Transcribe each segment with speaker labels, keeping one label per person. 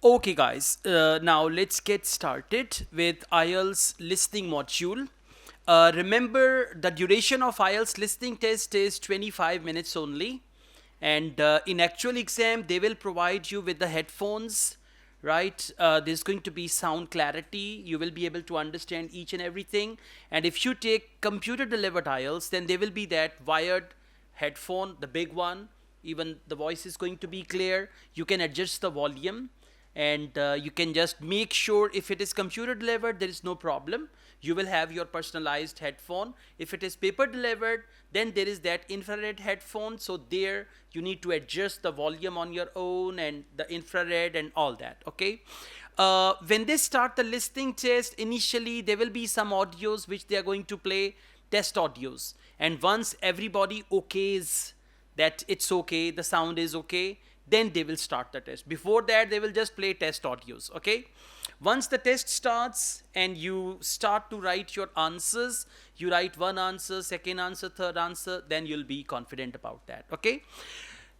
Speaker 1: Okay, guys, now let's get started with IELTS listening module. Remember, the duration of IELTS listening test is 25 minutes only. And in actual exam, they will provide you with the headphones, right? There's going to be sound clarity. You will be able to understand each and everything. And if you take computer delivered IELTS, then there will be that wired headphone, the big one. Even the voice is going to be clear. You can adjust the volume, and you can just make sure if it is computer delivered, there is no problem. You will have your personalized headphone. If it is paper delivered, then there is that infrared headphone. So there you need to adjust the volume on your own and the infrared and all that. Okay. When they start the listening test, initially there will be some audios which they are going to play, test audios. And once everybody okays that it's okay, the sound is okay, then they will start the test. Before that, they will just play test audios. Okay. Once the test starts and you start to write your answers, you write one answer, second answer, third answer, then you'll be confident about that. Okay.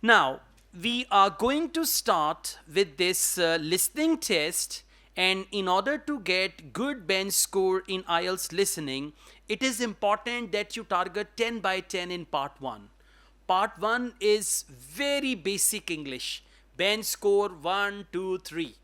Speaker 1: Now, we are going to start with this listening test. And in order to get good bench score in IELTS listening, it is important that you target 10 by 10 in part 1. Part 1 is very basic English. Bench score 1, 2, 3.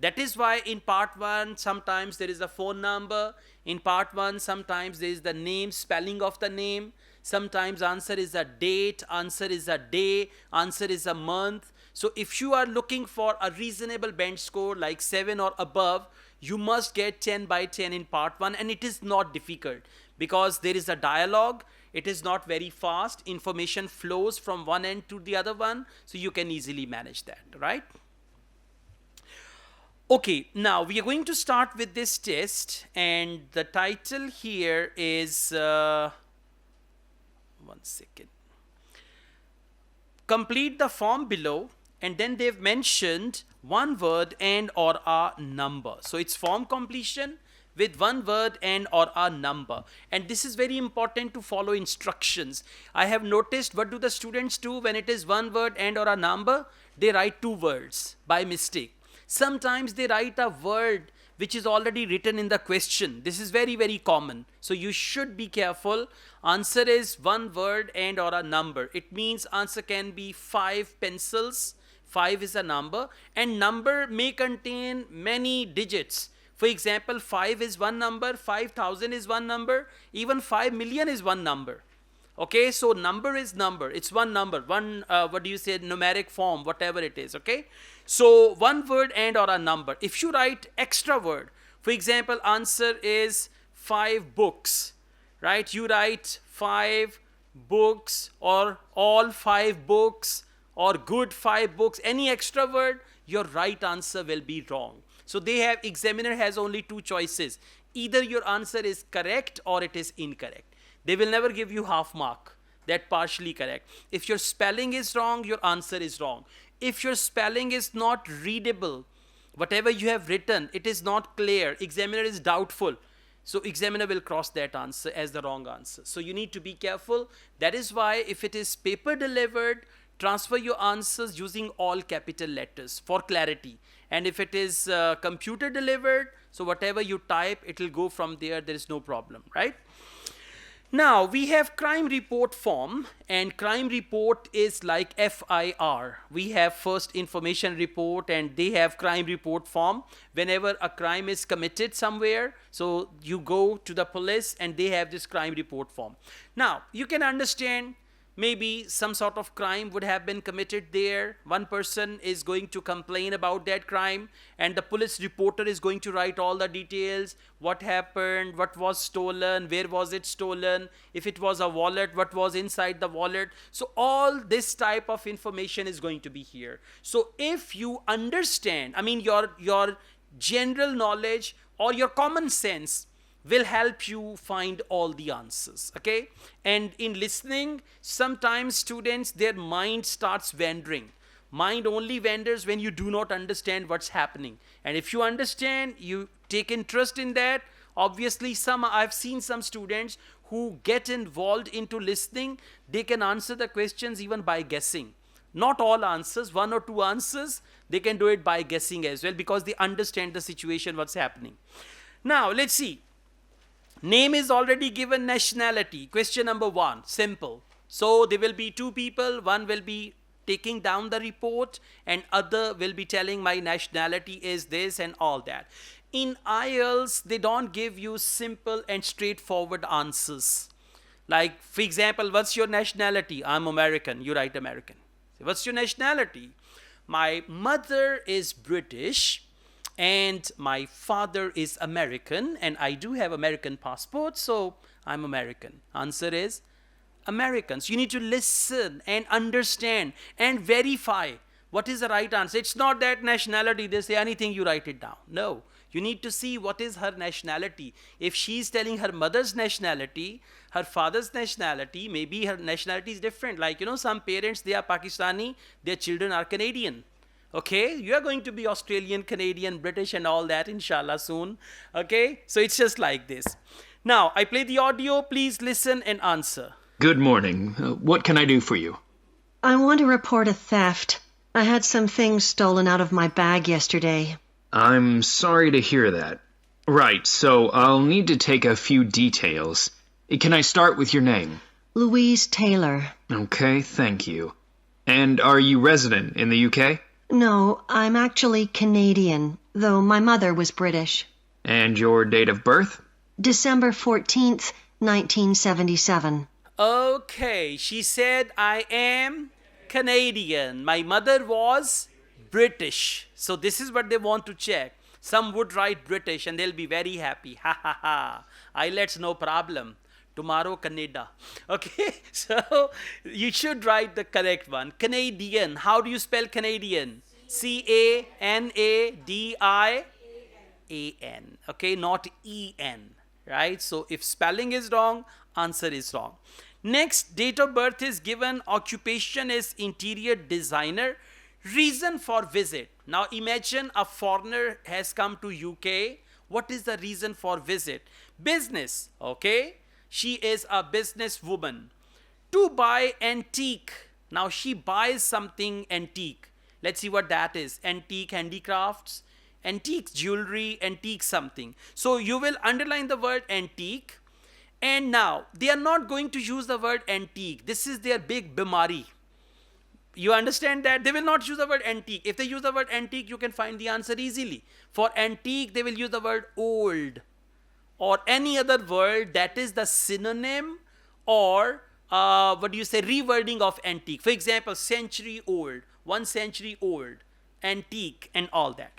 Speaker 1: That is why in part 1, sometimes there is a phone number. In part 1, sometimes there is the name, spelling of the name. Sometimes answer is a date, answer is a day, answer is a month. So if you are looking for a reasonable bench score like 7 or above, you must get 10 by 10 in part 1, and it is not difficult because there is a dialogue. It is not very fast. Information flows from one end to the other one, so you can easily manage that, right? Okay, now we are going to start with this test, and the title here is one second. Complete the form below, and then they've mentioned one word and or a number. So it's form completion with one word and or a number. And this is very important to follow instructions. I have noticed, what do the students do when it is one word and or a number? They write two words by mistake. Sometimes they write a word which is already written in the question. This is very, very common. So you should be careful. Answer is one word and or a number. It means answer can be 5 pencils. 5 is a number, and number may contain many digits. For example, 5 is one number, 5,000 is one number, even 5 million is one number. Okay, so number is number. It's one number, one, numeric form, whatever it is. Okay, so one word and or a number. If you write extra word, for example, answer is 5 books, right? You write 5 books or all 5 books or good 5 books, any extra word, your right answer will be wrong. So examiner has only 2 choices. Either your answer is correct or it is incorrect. They will never give you half mark, that partially correct. If your spelling is wrong, your answer is wrong. If your spelling is not readable, whatever you have written, it is not clear, examiner is doubtful, so examiner will cross that answer as the wrong answer. So you need to be careful. That is why if it is paper delivered, transfer your answers using all capital letters for clarity. And if it is computer delivered, so whatever you type, it will go from there. There is no problem, right? Now we have crime report form, and crime report is like FIR. We have first information report, and they have crime report form. Whenever a crime is committed somewhere, so you go to the police and they have this crime report form. Now you can understand, maybe some sort of crime would have been committed there. One person is going to complain about that crime, and the police reporter is going to write all the details. What happened, what was stolen, where was it stolen, if it was a wallet, what was inside the wallet. So all this type of information is going to be here. So if you understand, I mean your general knowledge or your common sense will help you find all the answers. Okay, and in listening, sometimes students, their mind starts wandering. Mind only wanders when you do not understand what's happening. And if you understand, you take interest in that. Obviously, I've seen some students who get involved into listening, they can answer the questions even by guessing. Not all answers, one or two answers, they can do it by guessing as well because they understand the situation, what's happening. Now, let's see. Name is already given, nationality. Question number 1, simple. So there will be two people, one will be taking down the report and other will be telling my nationality is this and all that. In IELTS, they don't give you simple and straightforward answers. Like, for example, what's your nationality? I'm American. You write American. What's your nationality? My mother is British and my father is American and I do have American passport, so I'm American. Answer is Americans. You need to listen and understand and verify what is the right answer. It's not that nationality, they say anything, you write it down. No, you need to see what is her nationality. If she's telling her mother's nationality, her father's nationality, maybe her nationality is different. Like, some parents, they are Pakistani, their children are Canadian. Okay, you are going to be Australian, Canadian, British and all that, inshallah, soon. Okay, so it's just like this. Now, I play the audio. Please listen and answer.
Speaker 2: Good morning. What can I do for you?
Speaker 3: I want to report a theft. I had some things stolen out of my bag yesterday.
Speaker 2: I'm sorry to hear that. Right, so I'll need to take a few details. Can I start with your name?
Speaker 3: Louise Taylor.
Speaker 2: Okay, thank you. And are you resident in the UK?
Speaker 3: No, I'm actually Canadian, though my mother was British.
Speaker 2: And your date of birth?
Speaker 3: December 14th, 1977.
Speaker 1: Okay, she said, I am Canadian. My mother was British. So this is what they want to check. Some would write British and they'll be very happy. Ha ha ha. IELTS, no problem. Tomorrow, Canada. Okay, so you should write the correct one. Canadian. How do you spell Canadian? C-A-N-A-D-I-A-N. Okay, not E-N. Right? So if spelling is wrong, answer is wrong. Next, date of birth is given. Occupation is interior designer. Reason for visit. Now imagine a foreigner has come to UK. What is the reason for visit? Business. Okay. She is a businesswoman. To buy antique. Now she buys something antique. Let's see what that is. Antique handicrafts, antique jewelry, antique something. So you will underline the word antique. And now they are not going to use the word antique. This is their big bimari. You understand that? They will not use the word antique. If they use the word antique, you can find the answer easily. For antique, they will use the word old or any other word that is the synonym or rewording of antique. For example, century old, 1 century old, antique and all that.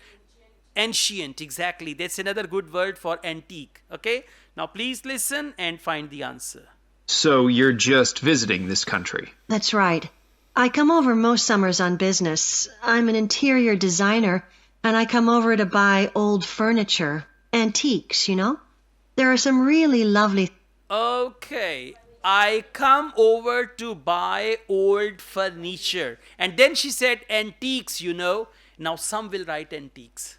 Speaker 1: Ancient, exactly. That's another good word for antique. Okay. Now please listen and find the answer.
Speaker 2: So you're just visiting this country?
Speaker 3: That's right. I come over most summers on business. I'm an interior designer, and I come over to buy old furniture. Antiques, There are some really lovely...
Speaker 1: Okay. I come over to buy old furniture. And then she said antiques, Now some will write antiques.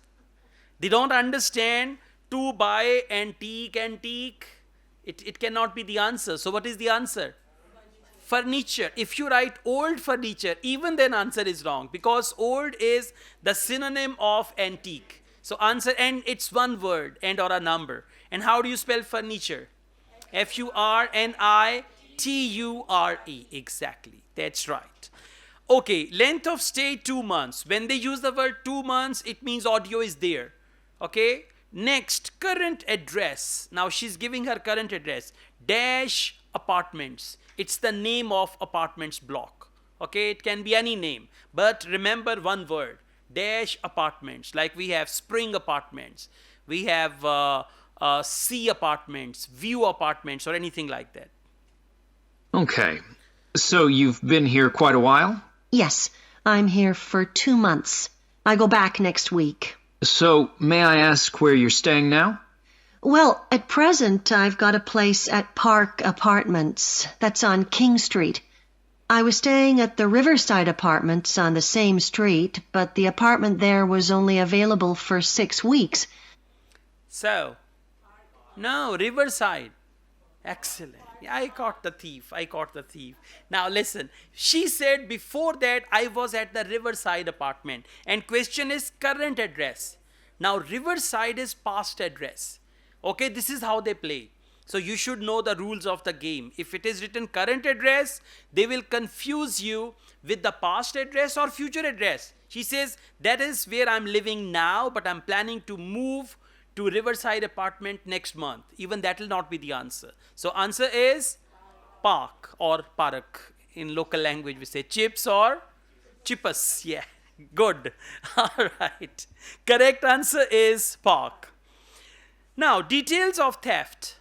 Speaker 1: They don't understand to buy antique. It cannot be the answer. So what is the answer? Furniture. If you write old furniture, even then answer is wrong because old is the synonym of antique. So answer, and it's one word and or a number. And how do you spell furniture? F-U-R-N-I-T-U-R-E. Exactly. That's right. Okay. Length of stay 2 months. When they use the word 2 months, it means audio is there. Okay. Next, current address. Now she's giving her current address. Dash apartments. It's the name of apartments block. Okay. It can be any name. But remember one word. Dash apartments. Like we have Spring Apartments. We have... C apartments, View apartments, or anything like that.
Speaker 2: Okay. So you've been here quite a while?
Speaker 3: Yes, I'm here for 2 months. I go back next week.
Speaker 2: So may I ask where you're staying now?
Speaker 3: Well, at present, I've got a place at Park Apartments. That's on King Street. I was staying at the Riverside Apartments on the same street, but the apartment there was only available for 6 weeks.
Speaker 1: So... No, Riverside. Excellent. I caught the thief. I caught the thief. Now listen. She said before that I was at the Riverside apartment. And question is current address. Now Riverside is past address. Okay, this is how they play. So you should know the rules of the game. If it is written current address, they will confuse you with the past address or future address. She says that is where I'm living now, but I'm planning to move to Riverside apartment next month. Even that will not be the answer. So answer is park or park. In local language we say chips or chippus. Yeah, good. All right. Correct answer is park. Now details of theft.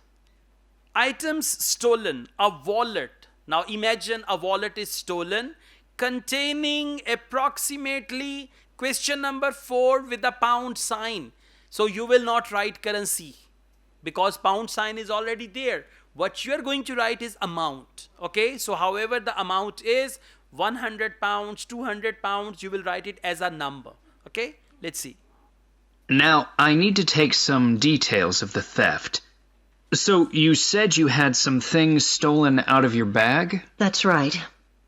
Speaker 1: Items stolen, a wallet. Now imagine a wallet is stolen containing approximately question number 4 with a pound sign. So you will not write currency because pound sign is already there. What you are going to write is amount. Okay, so however the amount is 100 pounds, 200 pounds, you will write it as a number. Okay, let's see.
Speaker 2: Now, I need to take some details of the theft. So, you said you had some things stolen out of your bag?
Speaker 3: That's right.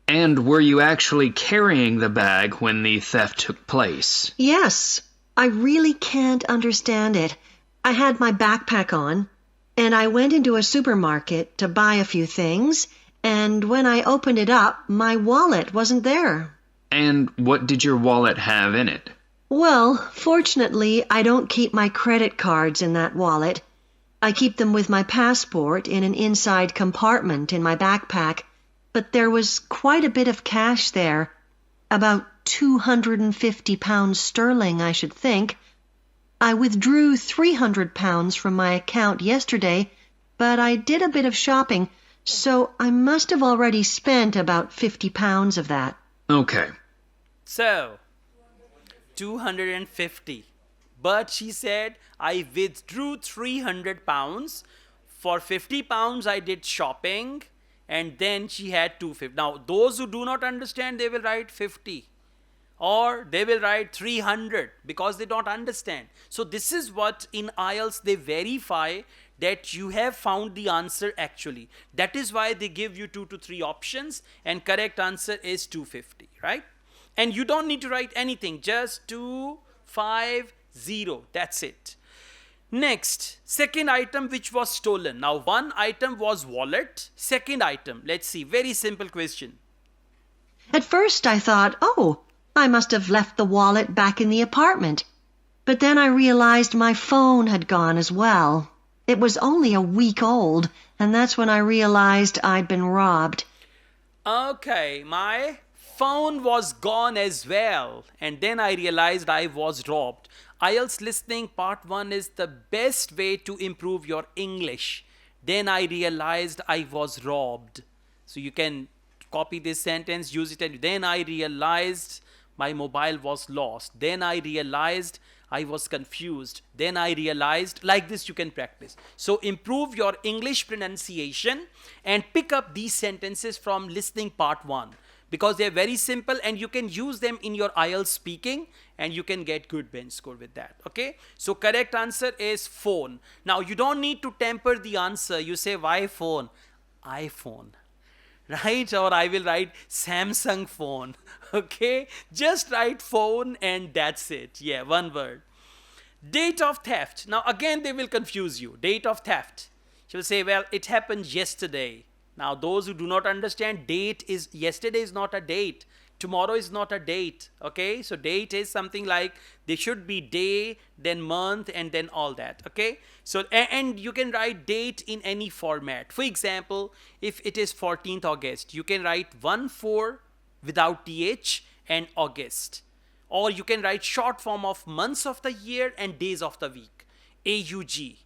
Speaker 2: And were you actually carrying the bag when the theft took place?
Speaker 3: Yes. I really can't understand it. I had my backpack on, and I went into a supermarket to buy a few things, and when I opened it up, my wallet wasn't there.
Speaker 2: And what did your wallet have in it?
Speaker 3: Well, fortunately, I don't keep my credit cards in that wallet. I keep them with my passport in an inside compartment in my backpack, but there was quite a bit of cash there, about 250 pounds sterling, I should think. I withdrew 300 pounds from my account yesterday, but I did a bit of shopping, so I must have already spent about 50 pounds of that.
Speaker 2: Okay.
Speaker 1: So, 250. But she said, I withdrew 300 pounds. For 50 pounds, I did shopping. And then she had 250. Now, those who do not understand, they will write 50. Or they will write 300 because they don't understand. So this is what in IELTS they verify that you have found the answer actually. That is why they give you 2 to 3 options. And correct answer is 250, right? And you don't need to write anything. Just 250. That's it. Next, second item which was stolen. Now, one item was wallet. Second item, let's see. Very simple question.
Speaker 3: At first I thought, oh, I must have left the wallet back in the apartment. But then I realized my phone had gone as well. It was only a week old, and that's when I realized I'd been robbed.
Speaker 1: Okay, my phone was gone as well. And then I realized I was robbed. IELTS listening part 1 is the best way to improve your English. Then I realized I was robbed. So you can copy this sentence, use it, and then I realized my mobile was lost. Then I realized I was confused. Then I realized, like this you can practice. So improve your English pronunciation and pick up these sentences from listening part 1. Because they're very simple and you can use them in your IELTS speaking and you can get good bench score with that. Okay. So correct answer is phone. Now you don't need to temper the answer. You say why phone? iPhone. Right? Or I will write Samsung phone. Okay. Just write phone and that's it. Yeah, one word. Date of theft. Now again they will confuse you. Date of theft. She will say, well, it happened yesterday. Now, those who do not understand, date is, yesterday is not a date. Tomorrow is not a date. Okay. So date is something like, there should be day, then month, and then all that. Okay. So, and you can write date in any format. For example, if it is 14th August, you can write 1-4 without th and August. Or you can write short form of months of the year and days of the week. AUG.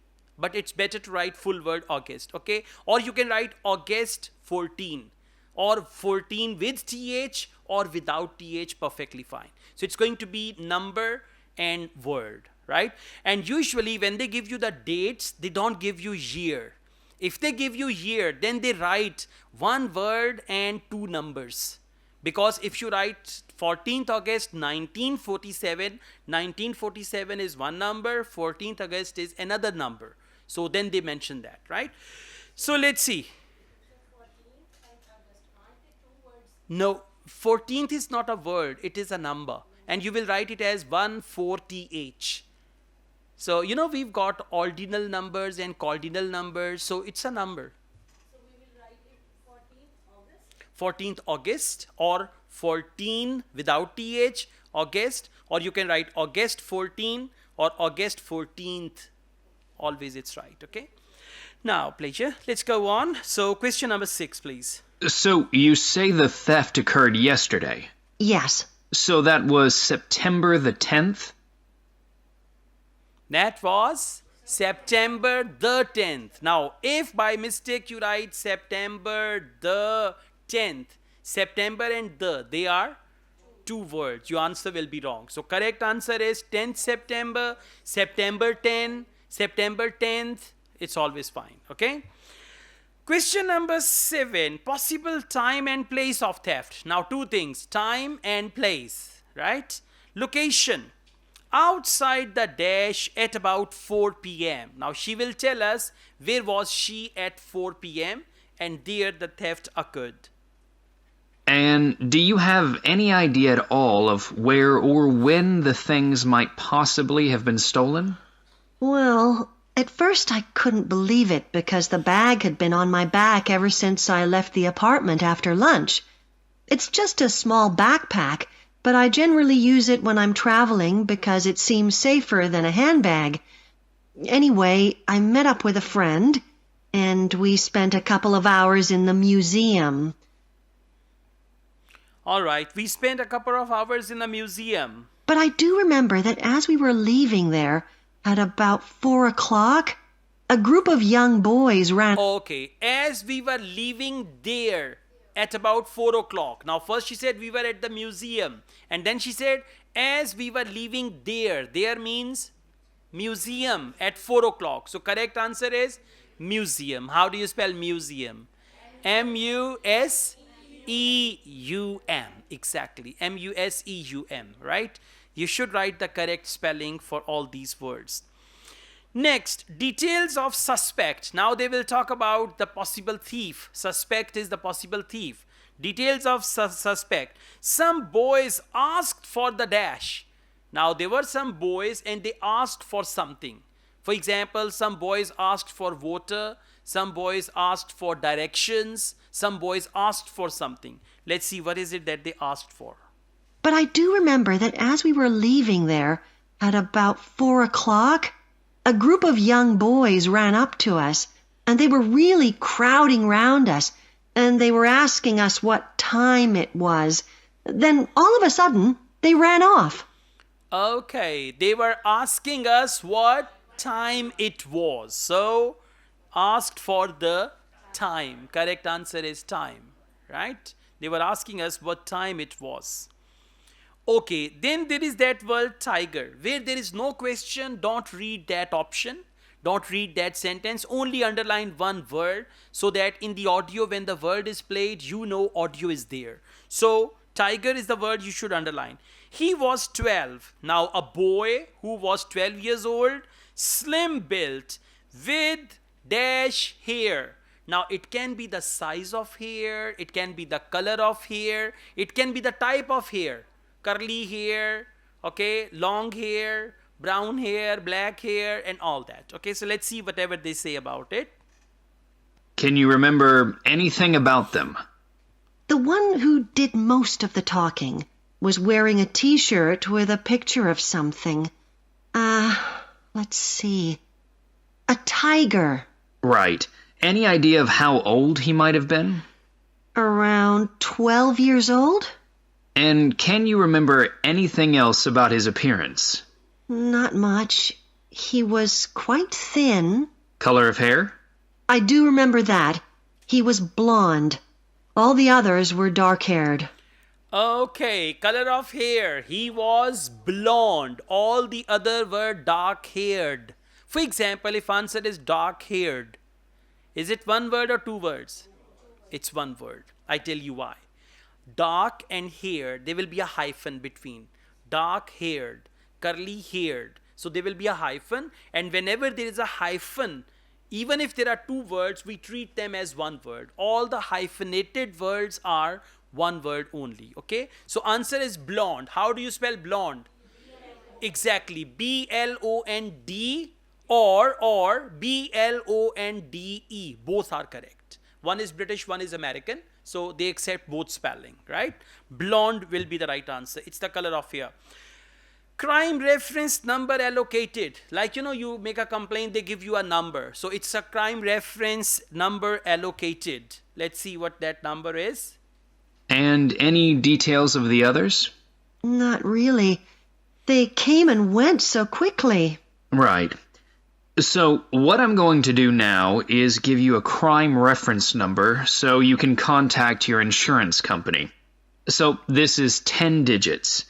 Speaker 1: But it's better to write full word August, okay? Or you can write August 14 or 14 with th or without th, perfectly fine. So it's going to be number and word, right? And usually when they give you the dates, they don't give you year. If they give you year, then they write one word and 2 numbers. Because if you write 14th August 1947, 1947 is one number, 14th August is another number. So then they mention that, right? So let's see. No, 14th is not a word, it is a number. And you will write it as 140H. So, you know, we've got ordinal numbers and cardinal numbers, so it's a number. 14th August or 14 without th, August, or you can write August 14 or August 14th. Always it's right, okay? Now, pleasure. Let's go on. So, question number 6, please.
Speaker 2: So you say the theft occurred yesterday.
Speaker 3: Yes.
Speaker 2: So that was September the 10th?
Speaker 1: That was September the 10th. Now, if by mistake you write September the 10th, September and the, they are two words. Your answer will be wrong. So, correct answer is 10th September, September 10, September 10th. It's always fine. Okay? Question number 7. Possible time and place of theft. Now, two things. Time and place. Right? Location. Outside the dash at about 4 p.m. Now, she will tell us where was she at 4 p.m. and there the theft occurred.
Speaker 2: And do you have any idea at all of where or when the things might possibly have been stolen?
Speaker 3: Well, at first I couldn't believe it because the bag had been on my back ever since I left the apartment after lunch. It's just a small backpack, but I generally use it when I'm traveling because it seems safer than a handbag. Anyway, I met up with a friend, and we spent a couple of hours in the museum.
Speaker 1: All right, we spent a couple of hours in the museum.
Speaker 3: But I do remember that as we were leaving there, at about 4 o'clock, a group of young boys ran...
Speaker 1: Okay, as we were leaving there at about 4 o'clock. Now, first she said we were at the museum. And then she said, as we were leaving there. There means museum at 4 o'clock. So, correct answer is museum. How do you spell museum? M-U-S-E-U-M. Exactly. M-U-S-E-U-M, right? You should write the correct spelling for all these words. Next, details of suspect. Now they will talk about the possible thief. Suspect is the possible thief. Details of suspect. Some boys asked for the dash. Now there were some boys and they asked for something. For example, some boys asked for water. Some boys asked for directions. Some boys asked for something. Let's see what is it that they asked for.
Speaker 3: But I do remember that as we were leaving there, at about 4 o'clock, a group of young boys ran up to us, and they were really crowding round us, and they were asking us what time it was. Then, all of a sudden, they ran off.
Speaker 1: Okay, they were asking us what time it was. So, asked for the time. Correct answer is time, right? They were asking us what time it was. Okay, then there is that word tiger. Where there is no question, don't read that option. Don't read that sentence. Only underline one word so that in the audio, when the word is played, you know audio is there. So, tiger is the word you should underline. He was 12. Now, a boy who was 12 years old, slim built, with dash hair. Now, it can be the size of hair, it can be the color of hair, it can be the type of hair. Curly hair, okay, long hair, brown hair, black hair, and all that. Okay, so let's see whatever they say about it.
Speaker 2: Can you remember anything about them?
Speaker 3: The one who did most of the talking was wearing a t-shirt with a picture of something. Let's see. A tiger.
Speaker 2: Right. Any idea of how old he might have been?
Speaker 3: Around 12 years old?
Speaker 2: And can you remember anything else about his appearance?
Speaker 3: Not much. He was quite thin.
Speaker 2: Color of hair?
Speaker 3: I do remember that. He was blonde. All the others were dark-haired.
Speaker 1: Okay, color of hair. He was blonde. All the other were dark-haired. For example, if answer is dark-haired, is it one word or two words? It's one word. I tell you why. Dark and hair, there will be a hyphen between. Dark-haired, curly-haired. So there will be a hyphen, and whenever there is a hyphen, even if there are two words, we treat them as one word. All the hyphenated words are one word only. Okay, so answer is blonde. How do you spell blonde? Exactly, B-L-O-N-D or B-L-O-N-D-E. Both are correct. One is British, one is American, so they accept both spelling, right? Blonde will be the right answer. It's the color of hair. Crime reference number allocated. Like, you make a complaint, they give you a number. So it's a crime reference number allocated. Let's see what that number is.
Speaker 2: And any details of the others?
Speaker 3: Not really. They came and went so quickly.
Speaker 2: Right. So what I'm going to do now is give you a crime reference number so you can contact your insurance company. So this is 10 digits.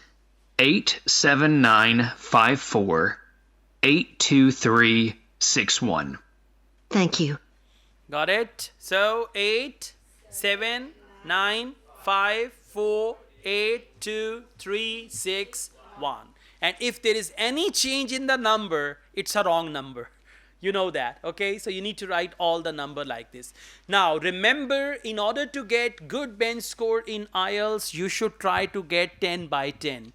Speaker 2: 87954-82361.
Speaker 3: Thank you.
Speaker 1: Got it? So 879548236 and if there is any change in the number, it's a wrong number. You know that, okay? So you need to write all the number like this. Now remember, in order to get good bench score in IELTS, you should try to get 10 by 10.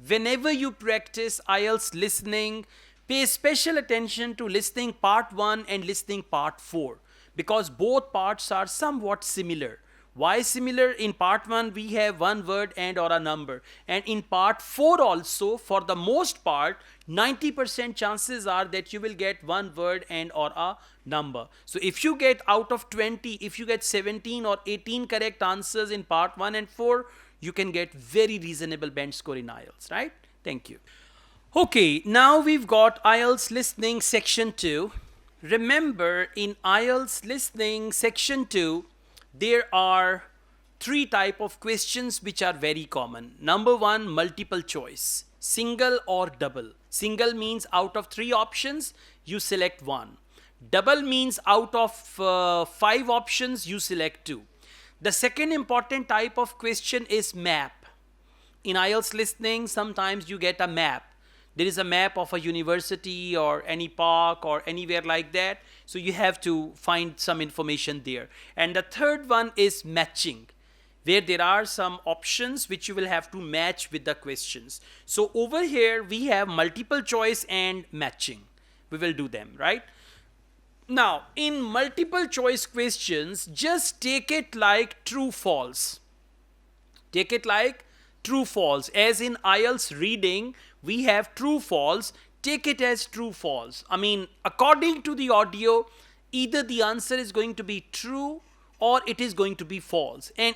Speaker 1: Whenever you practice IELTS listening, pay special attention to listening part 1 and listening part 4 because both parts are somewhat similar. Why similar? In part 1 we have one word and or a number, and in part 4 also, for the most part, 90% chances are that you will get one word and or a number. So if you get out of 20, if you get 17 or 18 correct answers in part 1 and 4, you can get very reasonable bench score in IELTS, right? Thank you. Okay, now we've got IELTS listening section 2. Remember, in IELTS listening section 2, there are 3 type of questions which are very common. Number 1, multiple choice, single or double. Single means out of 3 options, you select 1. Double means out of 5 options, you select 2. The second important type of question is map. In IELTS listening, sometimes you get a map. There is a map of a university or any park or anywhere like that. So you have to find some information there. And the third one is matching, where there are some options which you will have to match with the questions. So over here we have multiple choice and matching. We will do them, right? Now, in multiple choice questions, just take it like true false. Take it like true false. As in IELTS reading, we have true false. Take it as true false. I mean, according to the audio, either the answer is going to be true or it is going to be false. And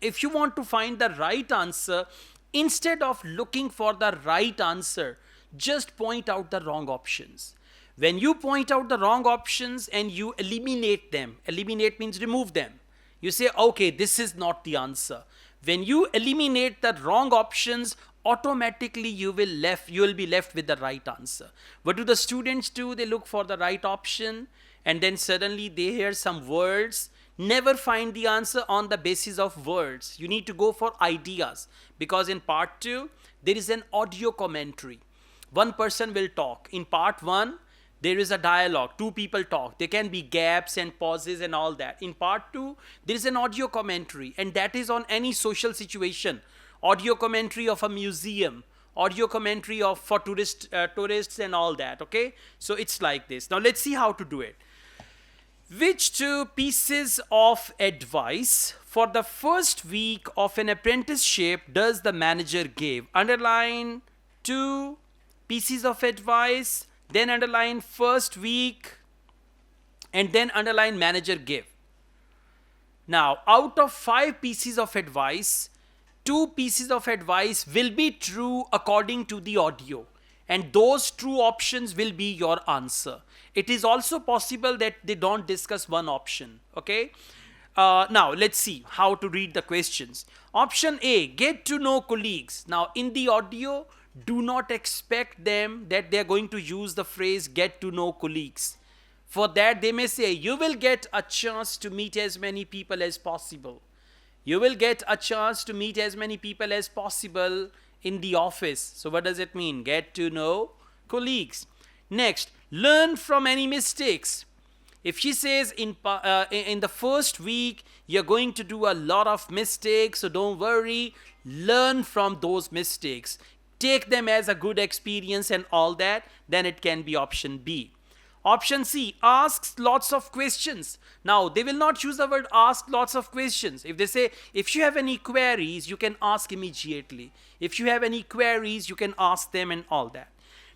Speaker 1: if you want to find the right answer, instead of looking for the right answer, just point out the wrong options. When you point out the wrong options and you eliminate them, eliminate means remove them. You say, okay, this is not the answer. When you eliminate the wrong options, automatically you will be left with the right answer. What do the students do? They look for the right option and then suddenly they hear some words. Never find the answer on the basis of words. You need to go for ideas, because in part 2 there is an audio commentary. One person will talk. In part 1 there is a dialogue, 2 people talk. There can be gaps and pauses and all that. In part 2 there is an audio commentary, and that is on any social situation. Audio commentary of a museum, audio commentary for tourists and all that, okay? So it's like this. Now let's see how to do it. Which 2 pieces of advice for the first week of an apprenticeship does the manager give? Underline 2 pieces of advice, then underline first week, and then underline manager give. Now, out of 5 pieces of advice, 2 pieces of advice will be true according to the audio, and those true options will be your answer. It is also possible that they don't discuss one option, okay? Now, let's see how to read the questions. Option A, get to know colleagues. Now, in the audio, do not expect them that they are going to use the phrase get to know colleagues. For that, they may say, you will get a chance to meet as many people as possible. You will get a chance to meet as many people as possible in the office. So what does it mean? Get to know colleagues. Next, learn from any mistakes. If she says in the first week you're going to do a lot of mistakes, so don't worry, learn from those mistakes, take them as a good experience and all that, then it can be option B. Option C, asks lots of questions. Now, they will not use the word ask lots of questions. If they say, if you have any queries, you can ask immediately. If you have any queries, you can ask them and all that.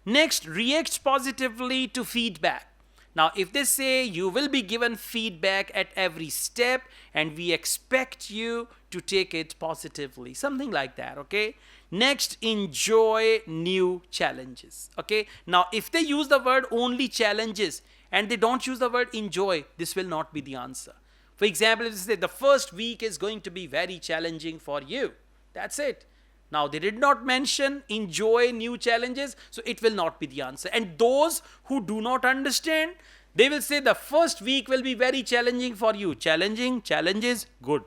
Speaker 1: Next, reacts positively to feedback. Now, if they say you will be given feedback at every step and we expect you to take it positively, something like that, okay? Next, enjoy new challenges, okay? Now, if they use the word only challenges and they don't use the word enjoy, this will not be the answer. For example, if they say the first week is going to be very challenging for you, that's it. Now, they did not mention enjoy new challenges, so it will not be the answer. And those who do not understand, they will say the first week will be very challenging for you. Challenging, challenges, good.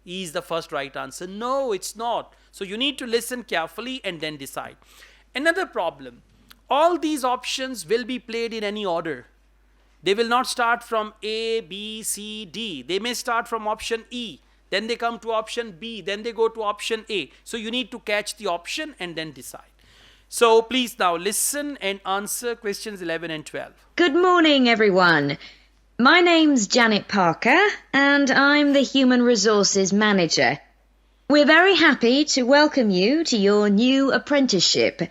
Speaker 1: E is the first right answer. No, it's not. So you need to listen carefully and then decide. Another problem, all these options will be played in any order. They will not start from A, B, C, D. They may start from option E. Then they come to option B, then they go to option A. So you need to catch the option and then decide. So please now listen and answer questions 11 and 12.
Speaker 4: Good morning, everyone. My name's Janet Parker, and I'm the Human Resources Manager. We're very happy to welcome you to your new apprenticeship.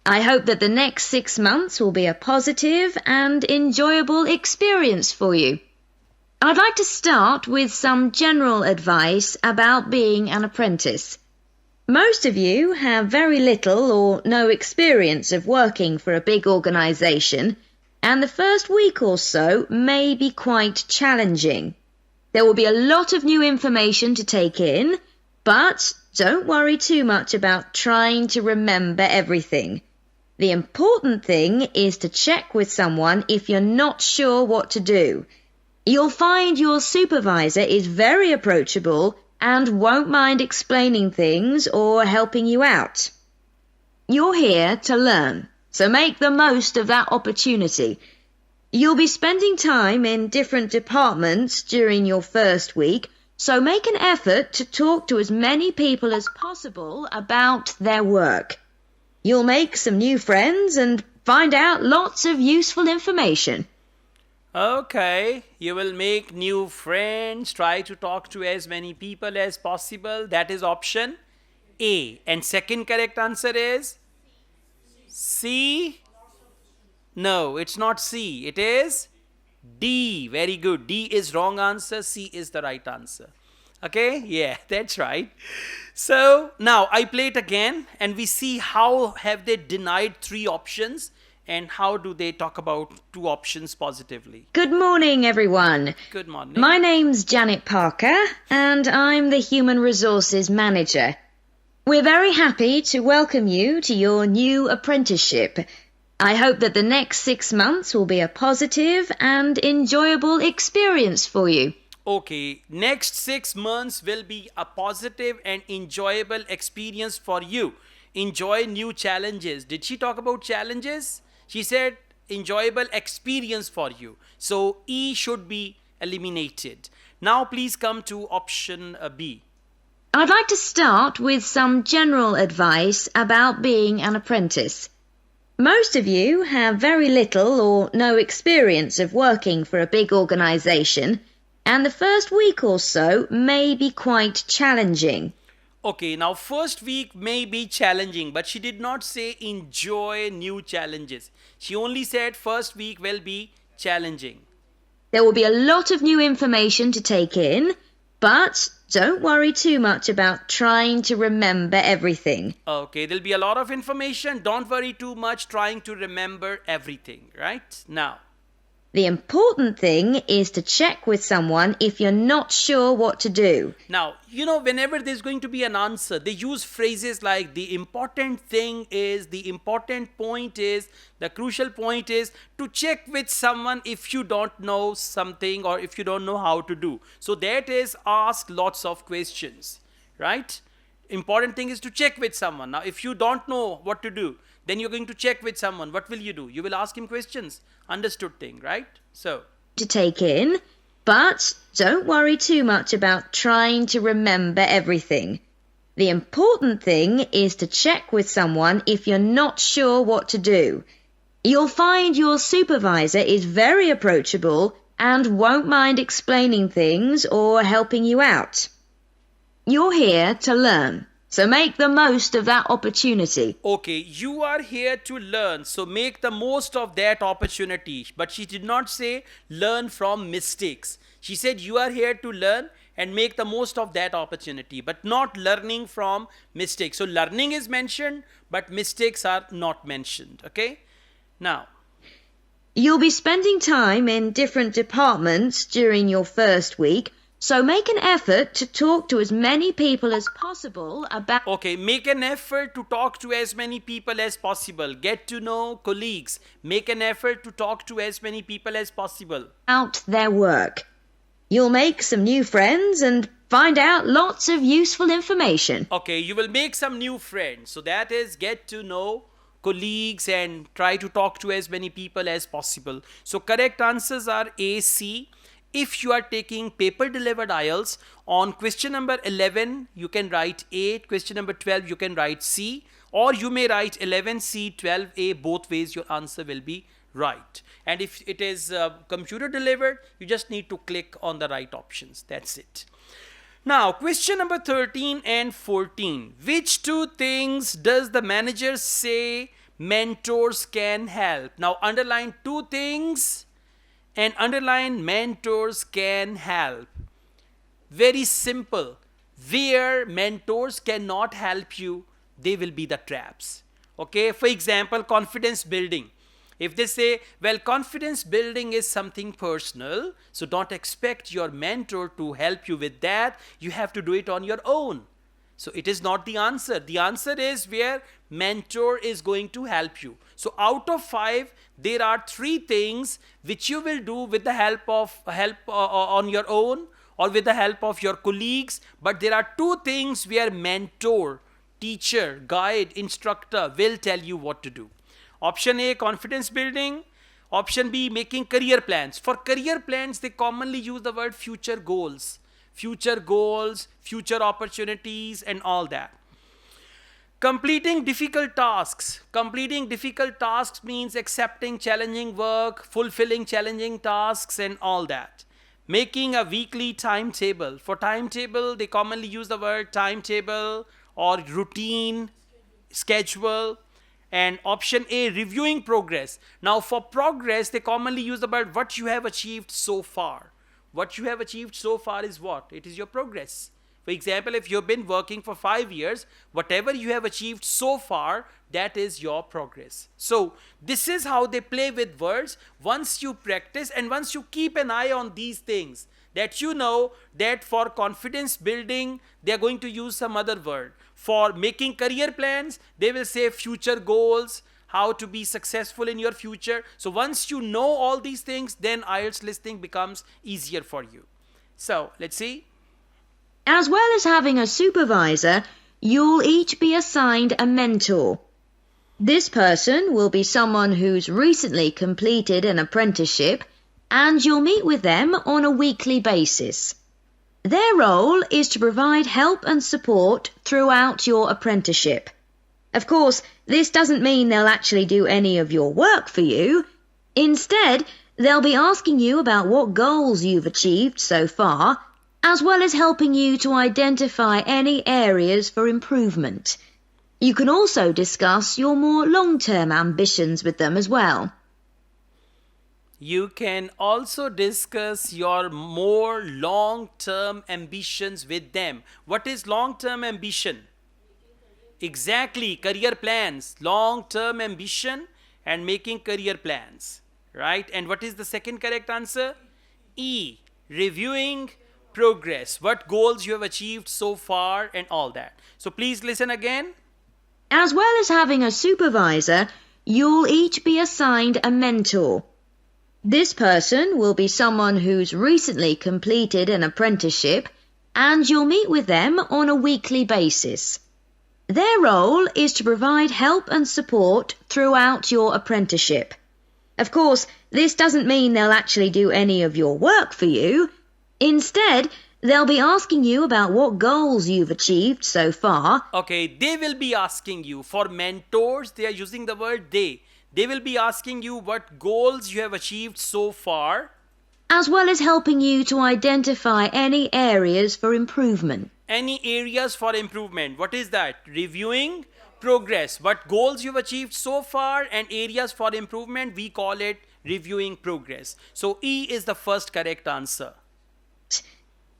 Speaker 4: I hope that the next 6 months will be a positive and enjoyable experience for you. I'd like to start with some general advice about being an apprentice. Most of you have very little or no experience of working for a big organisation, and the first week or so may be quite challenging. There will be a lot of new information to take in, but don't worry too much about trying to remember everything. The important thing is to check with someone if you're not sure what to do. You'll find your supervisor is very approachable and won't mind explaining things or helping you out. You're here to learn, so make the most of that opportunity. You'll be spending time in different departments during your first week, so make an effort to talk to as many people as possible about their work. You'll make some new friends and find out lots of useful information.
Speaker 1: Okay, you will make new friends, try to talk to as many people as possible. That is option A. And second correct answer is C. No, it's not C. It is D. Very good. D is wrong answer. C is the right answer. Okay, yeah, that's right. So now I play it again and we see how have they denied 3 options and how do they talk about 2 options positively.
Speaker 4: Good morning, everyone.
Speaker 1: Good morning.
Speaker 4: My name's Janet Parker, and I'm the Human Resources Manager. We're very happy to welcome you to your new apprenticeship. I hope that the next 6 months will be a positive and enjoyable experience for you.
Speaker 1: Okay, next 6 months will be a positive and enjoyable experience for you. Enjoy new challenges. Did she talk about challenges? She said enjoyable experience for you. So E should be eliminated. Now please come to option B.
Speaker 4: I'd like to start with some general advice about being an apprentice. Most of you have very little or no experience of working for a big organisation, and the first week or so may be quite challenging.
Speaker 1: Okay, now first week may be challenging, but she did not say enjoy new challenges. She only said first week will be challenging.
Speaker 4: There will be a lot of new information to take in, but don't worry too much about trying to remember everything.
Speaker 1: Okay, there'll be a lot of information. Don't worry too much trying to remember everything, right? Now,
Speaker 4: the important thing is to check with someone if you're not sure what to do.
Speaker 1: Now, whenever there's going to be an answer, they use phrases like the important thing is, the important point is, the crucial point is to check with someone if you don't know something or if you don't know how to do. So that is ask lots of questions, right? Important thing is to check with someone. Now, if you don't know what to do, then you're going to check with someone. What will you do? You will ask him questions. Understood thing, right? So,
Speaker 4: to take in, but don't worry too much about trying to remember everything. The important thing is to check with someone if you're not sure what to do. You'll find your supervisor is very approachable and won't mind explaining things or helping you out. You're here to learn, so make the most of that opportunity.
Speaker 1: Okay, you are here to learn, so make the most of that opportunity. But she did not say learn from mistakes. She said you are here to learn and make the most of that opportunity, but not learning from mistakes. So learning is mentioned, but mistakes are not mentioned. Okay? Now,
Speaker 4: You'll be spending time in different departments during your first week, so make an effort to talk to as many people as possible about...
Speaker 1: okay, make an effort to talk to as many people as possible. Get to know colleagues. Make an effort to talk to as many people as possible.
Speaker 4: out their work. You'll make some new friends and find out lots of useful information.
Speaker 1: Okay, you will make some new friends. So that is get to know colleagues and try to talk to as many people as possible. So correct answers are A, C. If you are taking paper delivered IELTS, on question number 11 you can write A, question number 12 you can write C, or you may write 11C, 12A, both ways your answer will be right. And if it is computer delivered, you just need to click on the right options. That's it. Now, question number 13 and 14. Which two things does the manager say mentors can help? Now, underline two things and underline mentors can help. Very simple. Where mentors cannot help you, they will be the traps. Okay, for example, confidence building. If they say, well, confidence building is something personal, so don't expect your mentor to help you with that. You have to do it on your own. So it is not the answer. The answer is where mentor is going to help you. So out of 5, there are 3 things which you will do with the help on your own or with the help of your colleagues. But there are 2 things where mentor, teacher, guide, instructor will tell you what to do. Option A, confidence building. Option B, making career plans. For career plans, they commonly use the word future goals. Future goals, future opportunities, and all that. Completing difficult tasks. Completing difficult tasks means accepting challenging work, fulfilling challenging tasks, and all that. Making a weekly timetable. For timetable, they commonly use the word timetable or routine, schedule. And option A, reviewing progress. Now for progress, they commonly use the word what you have achieved so far. What you have achieved so far is what? It is your progress. For example, if you've been working for 5 years, whatever you have achieved so far, that is your progress. So this is how they play with words. Once you practice and once you keep an eye on these things, that you know that for confidence building, they are going to use some other word. For making career plans, they will say future goals, how to be successful in your future. So once you know all these things, then IELTS listening becomes easier for you. So let's see.
Speaker 4: As well as having a supervisor, you'll each be assigned a mentor. This person will be someone who's recently completed an apprenticeship, and you'll meet with them on a weekly basis. Their role is to provide help and support throughout your apprenticeship. Of course, this doesn't mean they'll actually do any of your work for you. Instead, they'll be asking you about what goals you've achieved so far, as well as helping you to identify any areas for improvement. You can also discuss your more long-term ambitions with them as well.
Speaker 1: You can also discuss your more long-term ambitions with them. What is long-term ambition? Exactly, career plans. Long-term ambition and making career plans. Right? And what is the second correct answer? E, reviewing progress. What goals you have achieved so far and all that. So please listen again.
Speaker 4: As well as having a supervisor, you'll each be assigned a mentor. This person will be someone who's recently completed an apprenticeship, and you'll meet with them on a weekly basis. Their role is to provide help and support throughout your apprenticeship. Of course, this doesn't mean they'll actually do any of your work for you. Instead, they'll be asking you about what goals you've achieved so far.
Speaker 1: Okay, they will be asking you. For mentors, they are using the word they. They will be asking you what goals you have achieved so far,
Speaker 4: as well as helping you to identify any areas for improvement.
Speaker 1: any areas for improvement. What is that? Reviewing progress. What goals you've achieved so far and areas for improvement, we call it reviewing progress. So E is the first correct answer.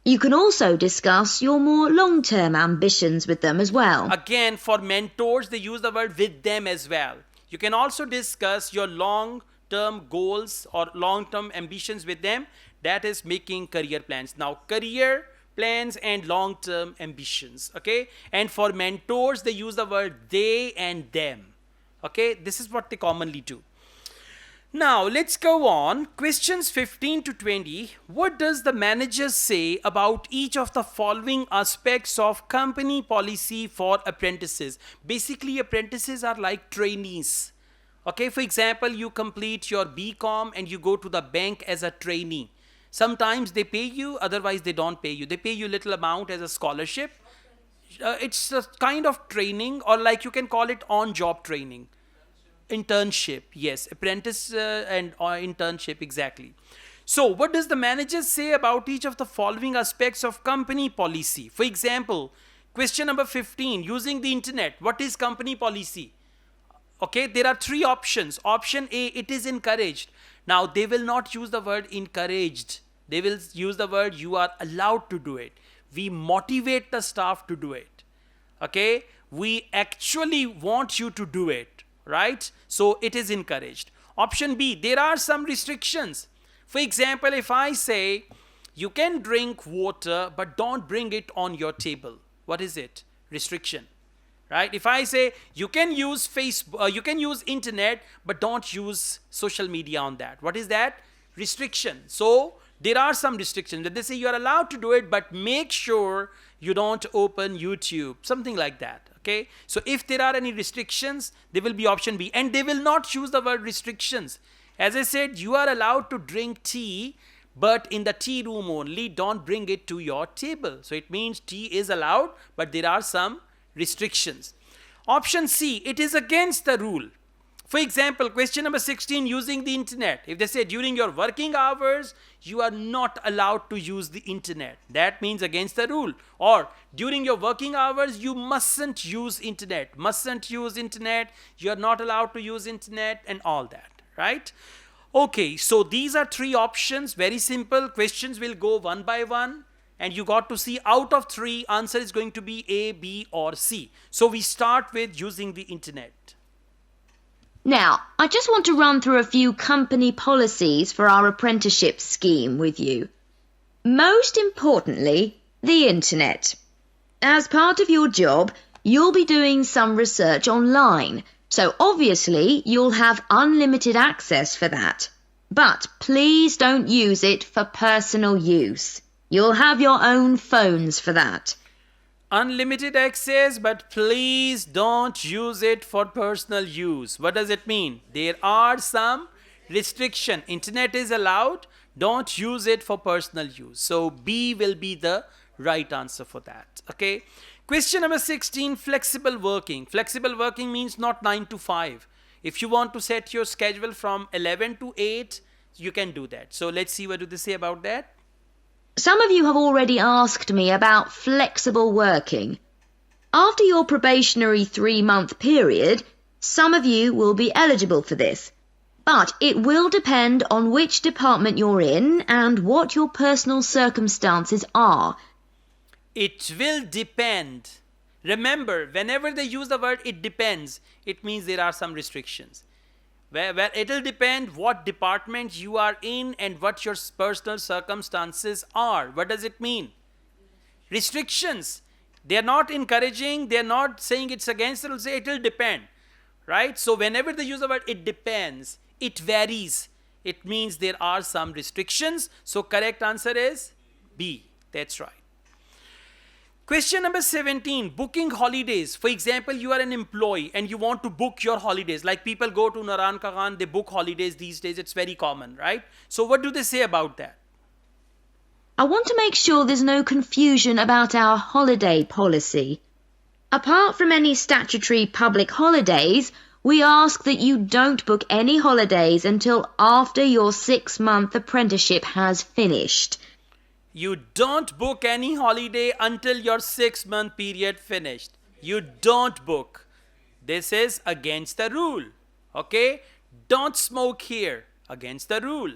Speaker 4: You can also discuss your more long-term ambitions with them as well.
Speaker 1: Again, for mentors, they use the word with them as well. You can also discuss your long-term goals or long-term ambitions with them. That is making career plans. Now, career plans and long-term ambitions. Okay. And for mentors, they use the word they and them. Okay. This is what they commonly do. Now, let's go on. Questions 15 to 20. What does the manager say about each of the following aspects of company policy for apprentices? Basically, apprentices are like trainees. Okay, for example, you complete your BCom and you go to the bank as a trainee. Sometimes they pay you, otherwise they don't pay you. They pay you little amount as a scholarship. It's a kind of training, or like you can call it on-job training. Internship, yes, apprentice and internship, exactly. So what does the manager say about each of the following aspects of company policy? For example, question number 15, using the internet, what is company policy? Okay, there are three options. Option A, it is encouraged. Now, they will not use the word encouraged. They will use the word you are allowed to do it. We motivate the staff to do it. Okay, we actually want you to do it. Right? So it is encouraged. Option B, there are some restrictions. For example, if I say you can drink water but don't bring it on your table, what is it? Restriction. Right? If I say you can use Facebook, you can use internet but don't use social media on that, what is that? Restriction. So there are some restrictions that they say you are allowed to do it, but make sure you don't open YouTube, something like that. Okay, so if there are any restrictions, there will be option B, and they will not use the word restrictions. As I said, you are allowed to drink tea, but in the tea room only, don't bring it to your table. So it means tea is allowed, but there are some restrictions. Option C, it is against the rule. For example, question number 16, using the internet. If they say during your working hours, you are not allowed to use the internet. That means against the rule. Or during your working hours, you mustn't use internet. Mustn't use internet. You are not allowed to use internet and all that. Right? Okay, so these are three options. Very simple. Questions will go one by one. And you got to see out of three, answer is going to be A, B, or C. So we start with using the internet.
Speaker 4: Now, I just want to run through a few company policies for our apprenticeship scheme with you. Most importantly, the internet. As part of your job, you'll be doing some research online, so obviously you'll have unlimited access for that. But please don't use it for personal use. You'll have your own phones for that.
Speaker 1: Unlimited access, but please don't use it for personal use. What does it mean? There are some restriction. Internet is allowed. Don't use it for personal use. So B will be the right answer for that. Okay. Question number 16, flexible working. Flexible working means not 9 to 5. If you want to set your schedule from 11 to 8, you can do that. So let's see what do they say about that.
Speaker 4: Some of you have already asked me about flexible working. After your probationary 3-month period, some of you will be eligible for this, but it will depend on which department you're in and what your personal circumstances are.
Speaker 1: It will depend. Remember, whenever they use the word it depends, it means there are some restrictions. Where it will depend what department you are in and what your personal circumstances are. What does it mean? Restrictions. They are not encouraging. They are not saying it's against. They will say it will depend. Right? So whenever they use the word it depends, it varies. It means there are some restrictions. So correct answer is B. That's right. Question number 17, booking holidays. For example, you are an employee and you want to book your holidays. Like people go to Naran Kagan, they book holidays these days. It's very common, right? So what do they say about that?
Speaker 4: I want to make sure there's no confusion about our holiday policy. Apart from any statutory public holidays, we ask that you don't book any holidays until after your 6-month apprenticeship has finished.
Speaker 1: You don't book any holiday until your 6-month period finished. You don't book. This is against the rule. Okay? Don't smoke here. Against the rule.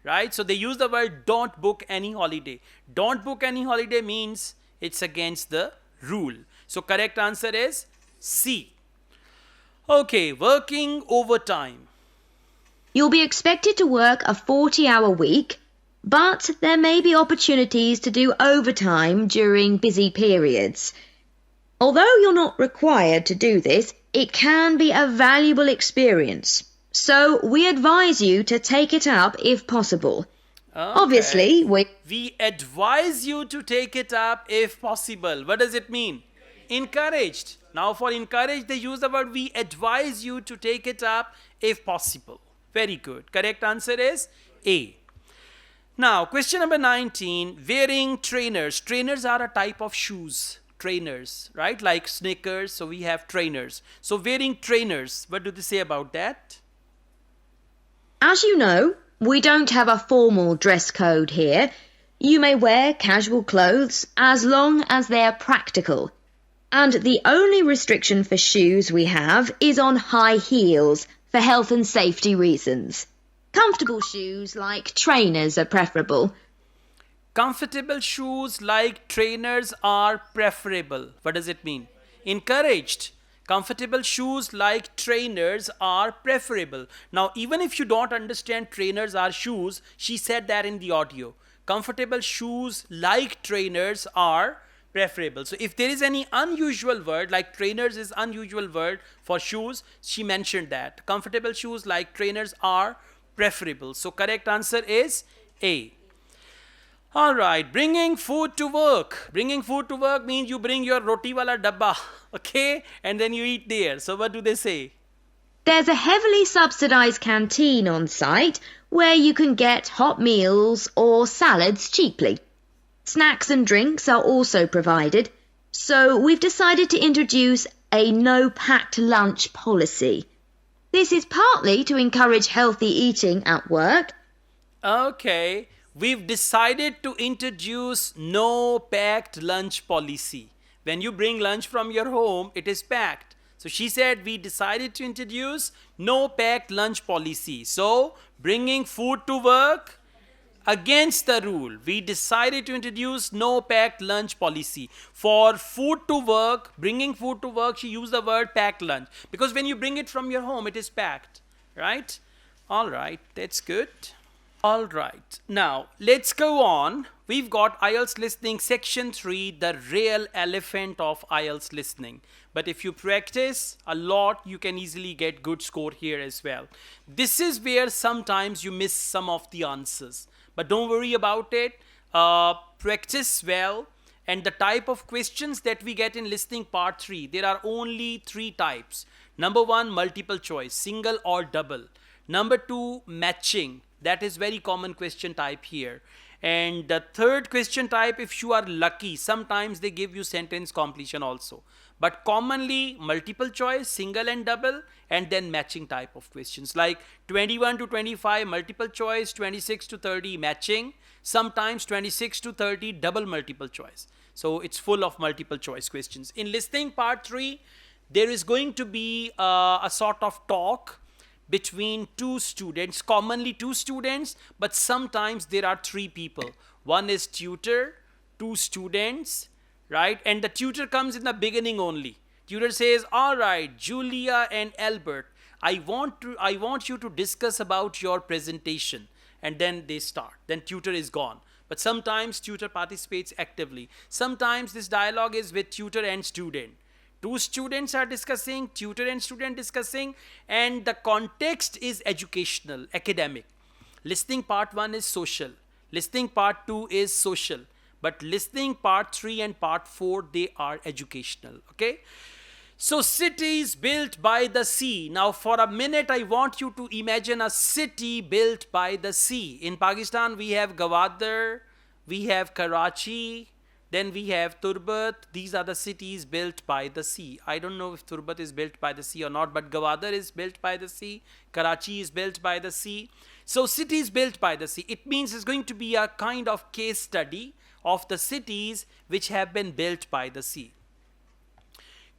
Speaker 1: Right? So they use the word don't book any holiday. Don't book any holiday means it's against the rule. So correct answer is C. Okay, working overtime.
Speaker 4: You'll be expected to work a 40-hour week, but there may be opportunities to do overtime during busy periods. Although you're not required to do this, it can be a valuable experience. So we advise you to take it up if possible.
Speaker 1: Okay.
Speaker 4: Obviously,
Speaker 1: we advise you to take it up if possible. What does it mean? Encouraged. Now for encouraged, they use the word we advise you to take it up if possible. Very good. Correct answer is A. Now, question number 19, wearing trainers. Trainers are a type of shoes. Trainers, right? Like sneakers, so we have trainers. So wearing trainers, what do they say about that?
Speaker 4: as you know, we don't have a formal dress code here. You may wear casual clothes as long as they're practical. And the only restriction for shoes we have is on high heels for health and safety reasons. Comfortable shoes like trainers are preferable.
Speaker 1: Comfortable shoes like trainers are preferable. What does it mean? Encouraged. Comfortable shoes like trainers are preferable. Now, even if you don't understand trainers are shoes, she said that in the audio. Comfortable shoes like trainers are preferable. So if there is any unusual word, like trainers is unusual word for shoes, she mentioned that. Comfortable shoes like trainers are preferable. So correct answer is A. Alright, bringing food to work. Bringing food to work means you bring your roti wala dabba, okay? And then you eat there. So what do they say?
Speaker 4: There's a heavily subsidised canteen on site where you can get hot meals or salads cheaply. Snacks and drinks are also provided, so we've decided to introduce a no-packed lunch policy. This is partly to encourage healthy eating at work.
Speaker 1: Okay, we've decided to introduce no packed lunch policy. When you bring lunch from your home, it is packed. So she said we decided to introduce no packed lunch policy. So bringing food to work, against the rule. We decided to introduce no packed lunch policy. For food to work, bringing food to work, she used the word packed lunch. Because when you bring it from your home, it is packed. Right? Alright, that's good. Alright, now let's go on. We've got IELTS listening section 3, the real elephant of IELTS listening. But if you practice a lot, you can easily get good score here as well. This is where sometimes you miss some of the answers. But don't worry about it. Practice well. And the type of questions that we get in listening part 3, there are only 3 types. Number 1, multiple choice, single or double. Number 2, matching. That is very common question type here. And the third question type, if you are lucky, sometimes they give you sentence completion also. But commonly multiple choice, single and double, and then matching type of questions like 21 to 25 multiple choice, 26 to 30 matching, sometimes 26 to 30 double multiple choice. So it's full of multiple choice questions. In listening part 3, there is going to be a sort of talk between 2 students, commonly 2 students, but sometimes there are 3 people. One is tutor, 2 students, right? And the tutor comes in the beginning only. Tutor says, all right, Julia and Albert, I want you to discuss about your presentation. And then they start. Then tutor is gone. But sometimes tutor participates actively. Sometimes this dialogue is with tutor and student. 2 students are discussing, tutor and student discussing, and the context is educational, academic. Listening part 1 is social. Listening part 2 is social. But listening part 3 and part 4, they are educational. Okay. So cities built by the sea. Now for a minute I want you to imagine a city built by the sea. In Pakistan we have Gwadar, we have Karachi, then we have Turbat. These are the cities built by the sea. I don't know if Turbat is built by the sea or not, but Gwadar is built by the sea. Karachi is built by the sea. So cities built by the sea. It means it's going to be a kind of case study of the cities which have been built by the sea.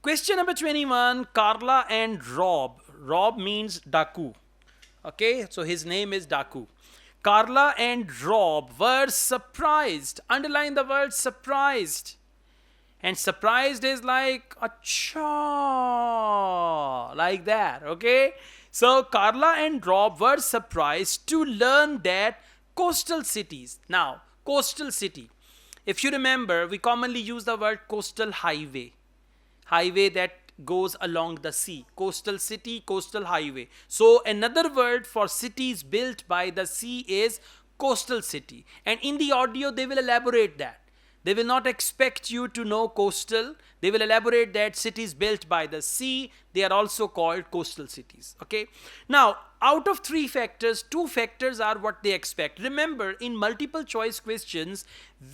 Speaker 1: Question number 21, Carla and Rob. Rob means Daku. Okay, so his name is Daku. Carla and Rob were surprised. Underline the word surprised. And surprised is like a cha, like that. Okay, so Carla and Rob were surprised to learn that coastal cities. Now, coastal city. If you remember, we commonly use the word coastal highway. Highway that goes along the sea. Coastal city, coastal highway. So another word for cities built by the sea is coastal city. And in the audio they will elaborate that. They will not expect you to know coastal. They will elaborate that cities built by the sea, they are also called coastal cities. Okay. Now, out of 3 factors, 2 factors are what they expect. Remember, in multiple choice questions,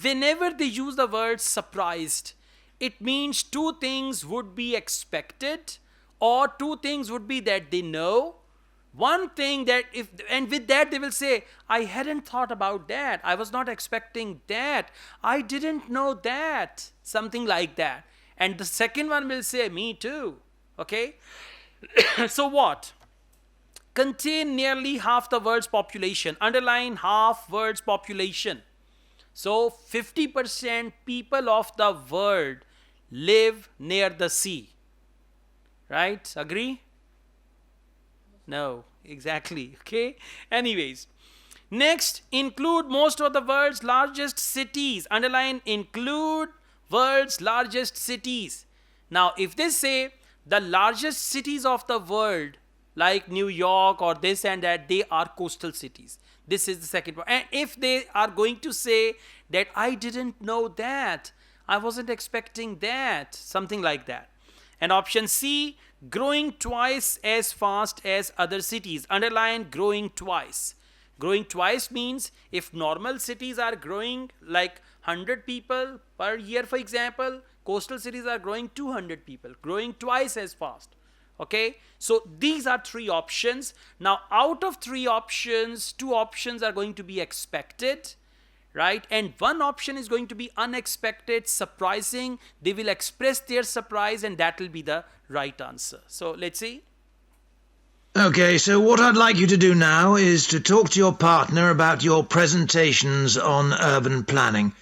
Speaker 1: whenever they use the word surprised, it means 2 things would be expected, or 2 things would be that they know. One thing that and with that they will say, I hadn't thought about that. I was not expecting that. I didn't know that. Something like that. And the second one will say, me too. Okay. So what? Contain nearly half the world's population. Underline half world's population. So 50% people of the world live near the sea. Right? Agree? No, exactly. Okay. Anyways, next, include most of the world's largest cities. Underline include world's largest cities. Now, if they say the largest cities of the world, like New York or this and that, they are coastal cities. This is the second one. And if they are going to say that I didn't know that, I wasn't expecting that, something like that. And option C, growing twice as fast as other cities. Underline growing twice. Growing twice means if normal cities are growing like 100 people per year, for example, coastal cities are growing 200 people, growing twice as fast. Okay, so these are 3 options. Now, out of 3 options, 2 options are going to be expected, right? And 1 option is going to be unexpected, surprising. They will express their surprise and that will be the right answer. So let's see.
Speaker 5: Okay, so what I'd like you to do now is to talk to your partner about your presentations on urban planning.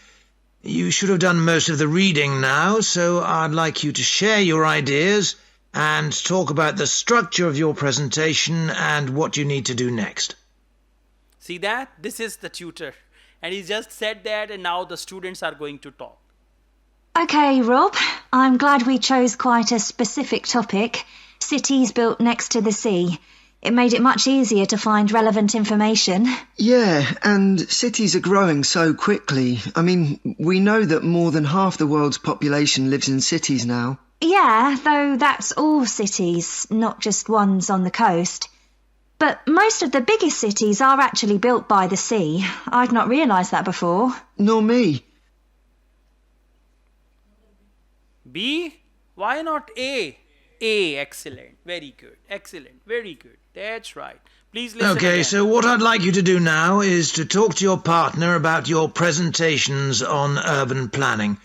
Speaker 5: You should have done most of the reading now, so I'd like you to share your ideas and talk about the structure of your presentation and what you need to do next.
Speaker 1: See that? This is the tutor. And he just said that, and now the students are going to talk.
Speaker 6: Okay, Rob, I'm glad we chose quite a specific topic, cities built next to the sea. It made it much easier to find relevant information.
Speaker 7: Yeah, and cities are growing so quickly. I mean, we know that more than half the world's population lives in cities now.
Speaker 6: Yeah, though that's all cities, not just ones on the coast. But most of the biggest cities are actually built by the sea. I'd not realised that before.
Speaker 7: Nor me.
Speaker 1: B? Why not A? A, excellent. Very good. Excellent. Very good. That's right. Please listen
Speaker 5: Okay,
Speaker 1: again.
Speaker 5: so what I'd like you to do now is to talk to your partner about your presentations on urban planning,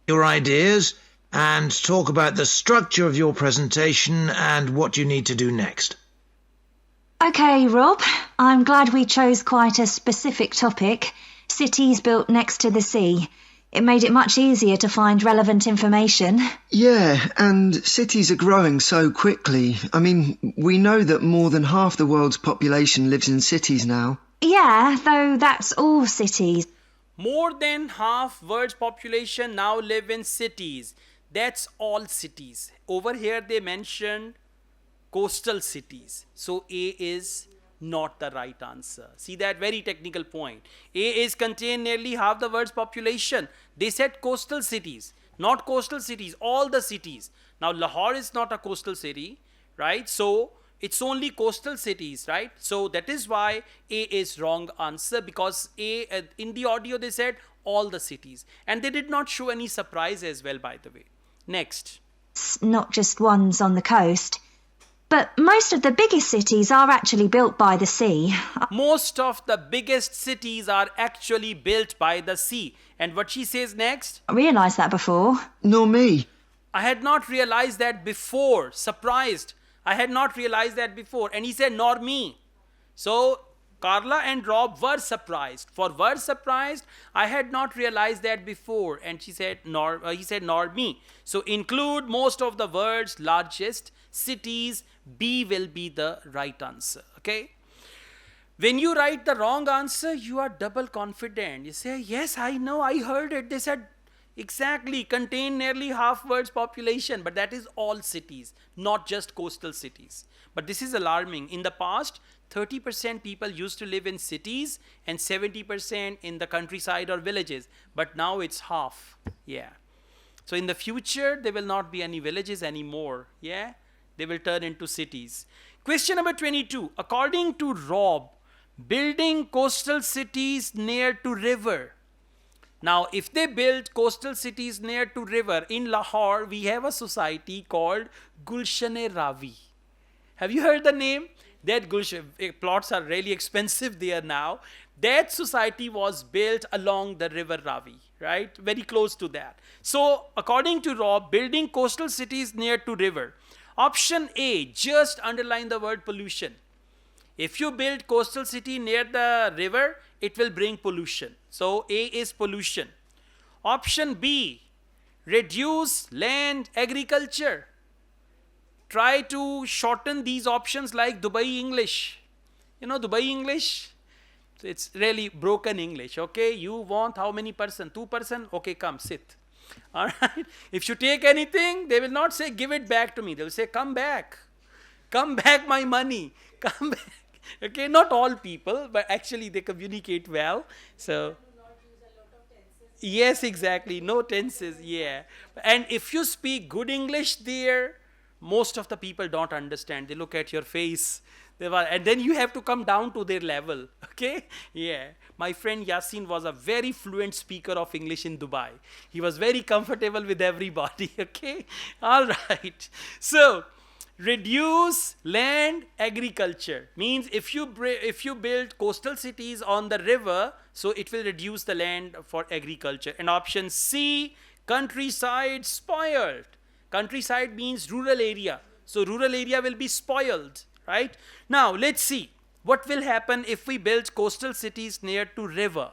Speaker 5: your ideas, and talk about the structure of your presentation and what you need to do next.
Speaker 6: Okay, Rob, I'm glad we chose quite a specific topic, cities built next to the sea. It made it much easier to find relevant information.
Speaker 7: Yeah, and cities are growing so quickly. I mean, we know that more than half the world's population lives in cities now.
Speaker 6: Yeah, though that's all cities.
Speaker 1: More than half world's population now live in cities. That's all cities. Over here they mentioned coastal cities. So A is not the right answer. See that very technical point. A is contain nearly half the world's population. They said coastal cities, not coastal cities, all the cities. Now Lahore is not a coastal city, right? So it's only coastal cities, right? So that is why A is wrong answer, because A in the audio they said all the cities, and they did not show any surprise as well, by the way. Next.
Speaker 6: Not just ones on the coast. But most of the biggest cities are actually built by the sea.
Speaker 1: Most of the biggest cities are actually built by the sea. And what she says next?
Speaker 6: I realised that before.
Speaker 7: Nor me.
Speaker 1: I had not realized that before. Surprised. I had not realized that before. And he said, nor me. So Carla and Rob were surprised. For were surprised, I had not realized that before. And he said, nor me. So include most of the words, largest cities. B will be the right answer. Okay. When you write the wrong answer, you are double confident. You say, yes, I know, I heard it. They said exactly, contain nearly half world's population. But that is all cities, not just coastal cities. But this is alarming. In the past, 30% people used to live in cities and 70% in the countryside or villages. But now it's half. Yeah. So in the future, there will not be any villages anymore. Yeah. They will turn into cities. Question number 22. According to Rob, building coastal cities near to river. Now, if they build coastal cities near to river, in Lahore, we have a society called Gulshan-e-Ravi. Have you heard the name? That Gulshan, plots are really expensive there now. That society was built along the river Ravi, right? Very close to that. So, according to Rob, building coastal cities near to river. Option A, just underline the word pollution. If you build coastal city near the river, it will bring pollution. So A is pollution. Option B, reduce land agriculture. Try to shorten these options like Dubai English. You know Dubai English? So it's really broken English. Okay, you want how many person? 2 person? Okay, come sit. All right. If you take anything, they will not say give it back to me. They will say come back. Come back my money. Come back. Okay, not all people, but actually they communicate well. So yes, exactly. No tenses. Yeah. And if you speak good English there, most of the people don't understand. They look at your face. And then you have to come down to their level. Okay? Yeah. My friend Yasin was a very fluent speaker of English in Dubai. He was very comfortable with everybody. Okay? All right. So, reduce land agriculture means if you build coastal cities on the river, so it will reduce the land for agriculture. And option C, countryside spoiled. Countryside means rural area. So, rural area will be spoiled. Right? Now, let's see what will happen if we build coastal cities near to river.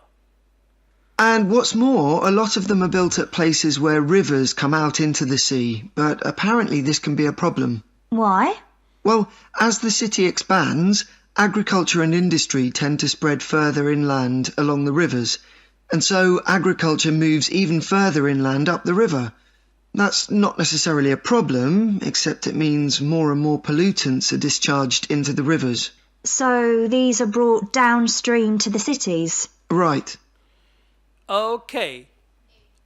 Speaker 7: And what's more, a lot of them are built at places where rivers come out into the sea, but apparently this can be a problem.
Speaker 6: Why?
Speaker 7: Well, as the city expands, agriculture and industry tend to spread further inland along the rivers, and so agriculture moves even further inland up the river. That's not necessarily a problem, except it means more and more pollutants are discharged into the rivers.
Speaker 6: So these are brought downstream to the cities?
Speaker 7: Right.
Speaker 1: Okay.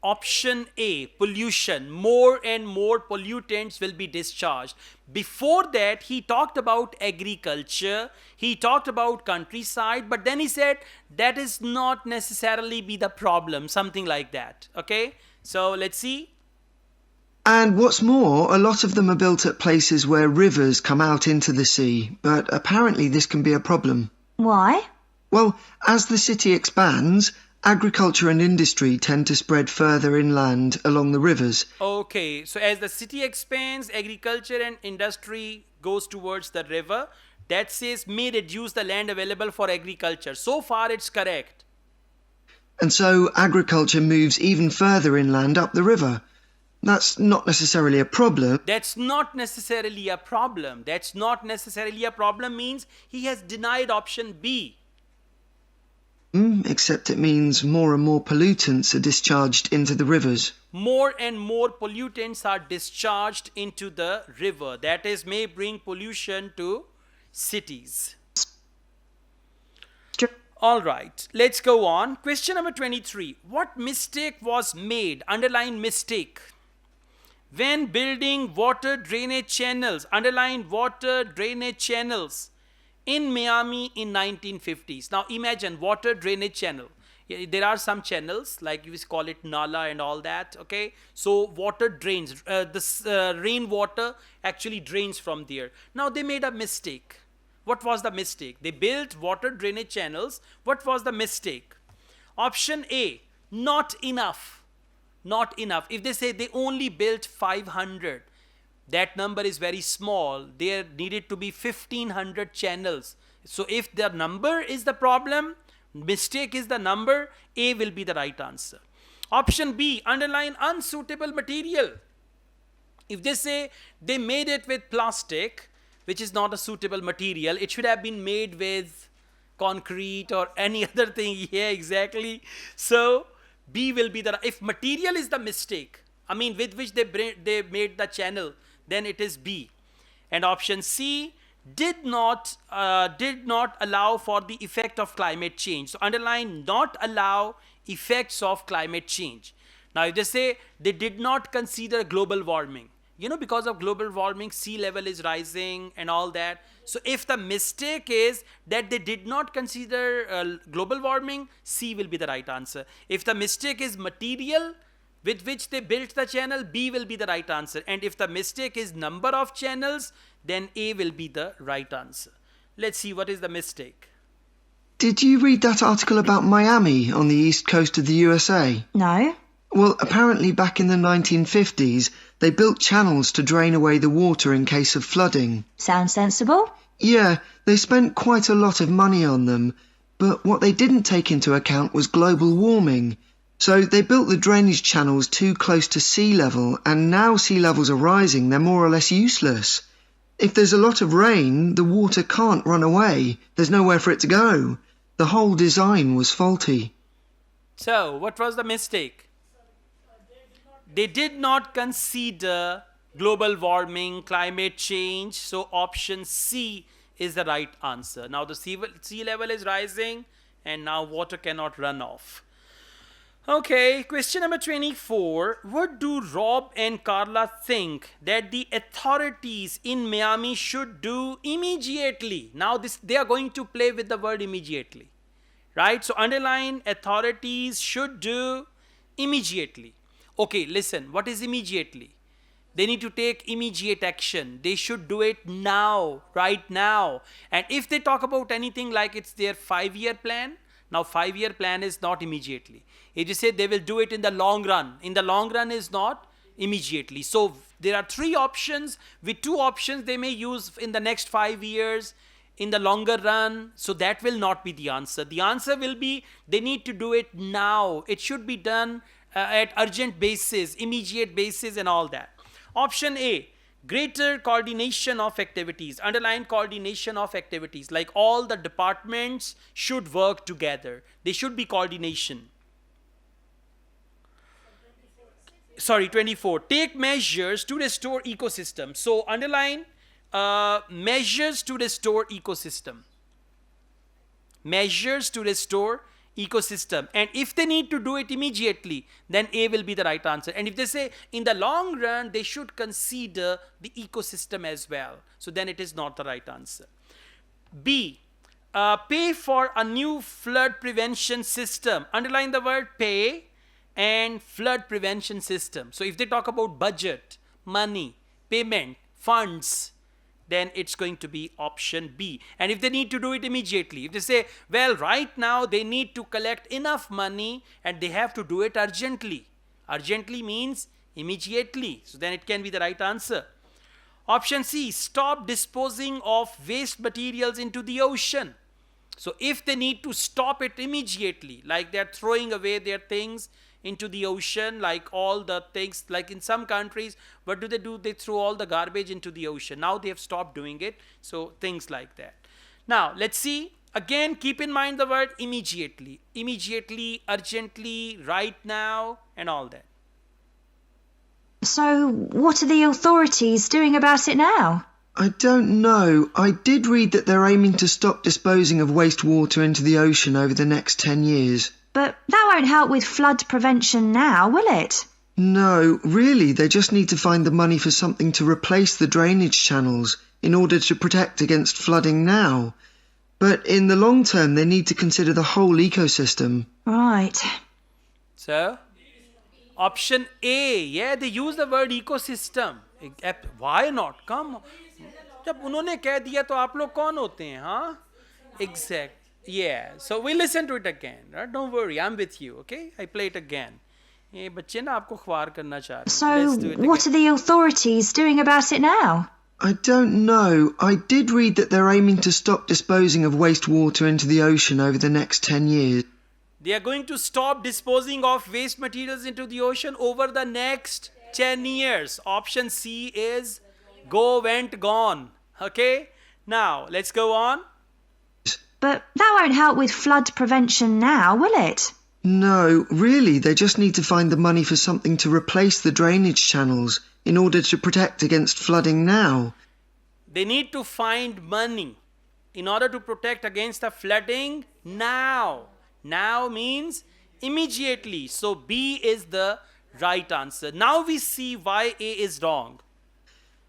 Speaker 1: Option A, pollution. More and more pollutants will be discharged. Before that, he talked about agriculture, he talked about countryside, but then he said that is not necessarily be the problem, something like that. Okay? So let's see.
Speaker 7: And what's more, a lot of them are built at places where rivers come out into the sea, but apparently this can be a problem.
Speaker 6: Why?
Speaker 7: Well, as the city expands, agriculture and industry tend to spread further inland along the rivers.
Speaker 1: Okay, so as the city expands, agriculture and industry goes towards the river. That says may reduce the land available for agriculture. So far it's correct.
Speaker 7: And so agriculture moves even further inland up the river. That's not necessarily a problem.
Speaker 1: That's not necessarily a problem. That's not necessarily a problem means he has denied option B.
Speaker 7: Except it means more and more pollutants are discharged into the rivers.
Speaker 1: More and more pollutants are discharged into the river. That is, may bring pollution to cities. All right, let's go on. Question number 23. What mistake was made? Underline mistake. When building water drainage channels, underline water drainage channels in Miami in 1950s. Now imagine water drainage channel. There are some channels like we call it nala and all that. Okay, so water drains. This rainwater actually drains from there. Now they made a mistake. What was the mistake? They built water drainage channels. What was the mistake? Option A, not enough. Not enough. If they say they only built 500, that number is very small. There needed to be 1500 channels. So if the number is the problem, mistake is the number, A will be the right answer. Option B, underline unsuitable material. If they say they made it with plastic, which is not a suitable material, it should have been made with concrete or any other thing. Yeah, exactly. So B will be the, if material is the mistake, I mean with which they made the channel, then it is B. And option C, did not allow for the effect of climate change. So underline not allow effects of climate change. Now if they say they did not consider global warming, you know, because of global warming, sea level is rising and all that. So if the mistake is that they did not consider global warming, C will be the right answer. If the mistake is material with which they built the channel, B will be the right answer. And if the mistake is number of channels, then A will be the right answer. Let's see what is the mistake.
Speaker 7: Did you read that article about Miami on the east coast of the USA?
Speaker 6: No.
Speaker 7: Well, apparently back in the 1950s, they built channels to drain away the water in case of flooding.
Speaker 6: Sounds sensible.
Speaker 7: Yeah, they spent quite a lot of money on them, but what they didn't take into account was global warming. So they built the drainage channels too close to sea level, and now sea levels are rising, they're more or less useless. If there's a lot of rain, the water can't run away. There's nowhere for it to go. The whole design was faulty.
Speaker 1: So, what was the mistake? They did not consider global warming, climate change. So option C is the right answer. Now the sea level is rising and now water cannot run off. Okay, question number 24. What do Rob and Carla think that the authorities in Miami should do immediately? Now they are going to play with the word immediately. Right? So underline authorities should do immediately. Okay, listen, what is immediately? They need to take immediate action. They should do it now, right now. And if they talk about anything like it's their 5-year plan, now 5-year plan is not immediately. If you say they will do it in the long run, in the long run is not immediately. So there are 3 options. With 2 options they may use in the next 5 years, in the longer run. So that will not be the answer. The answer will be they need to do it now. It should be done at urgent basis, immediate basis and all that. Option A, greater coordination of activities. Underline coordination of activities. Like all the departments should work together. There should be coordination. Sorry, 24. Take measures to restore ecosystem. So underline measures to restore ecosystem. Measures to restore ecosystem. And if they need to do it immediately, then A will be the right answer. And if they say in the long run, they should consider the ecosystem as well. So then it is not the right answer. B, pay for a new flood prevention system. Underline the word pay and flood prevention system. So if they talk about budget, money, payment, funds, then it's going to be option B. And if they need to do it immediately, if they say, well, right now they need to collect enough money and they have to do it urgently. Urgently means immediately. So then it can be the right answer. Option C, stop disposing of waste materials into the ocean. So if they need to stop it immediately, like they're throwing away their things into the ocean, like all the things, like in some countries, what do? They throw all the garbage into the ocean. Now they have stopped doing it. So things like that. Now let's see. Again, keep in mind the word immediately. Immediately, urgently, right now, and all that.
Speaker 6: So what are the authorities doing about it now?
Speaker 7: I don't know. I did read that they're aiming to stop disposing of wastewater into the ocean over the next 10 years.
Speaker 6: But that won't help with flood prevention now, will it?
Speaker 7: No, really, they just need to find the money for something to replace the drainage channels in order to protect against flooding now. But in the long term, they need to consider the whole ecosystem.
Speaker 6: Right.
Speaker 1: So, option A, yeah, they use the word ecosystem. Why not? Come on. जब उन्होंने कह दिया तो आप लोग कौन होते हैं, हाँ? Exact. Yeah. So we listen to it again. Right? Don't worry, I'm with you. Okay? I play it again. ये बच्चे ना आपको ख्वार करना चाह रहे हैं.
Speaker 6: So,
Speaker 1: Let's do it
Speaker 6: what
Speaker 1: again.
Speaker 6: are the authorities doing about it now?
Speaker 7: I don't know. I did read that they're aiming to stop disposing of wastewater into the ocean over the next 10 years.
Speaker 1: They are going to stop disposing of waste materials into the ocean over the next 10 years. Option C is go, went, gone. Okay? Now, let's go on.
Speaker 6: But that won't help with flood prevention now, will it?
Speaker 7: No, really, they just need to find the money for something to replace the drainage channels in order to protect against flooding now.
Speaker 1: They need to find money in order to protect against the flooding now. Now means immediately. So B is the right answer. Now we see why A is wrong.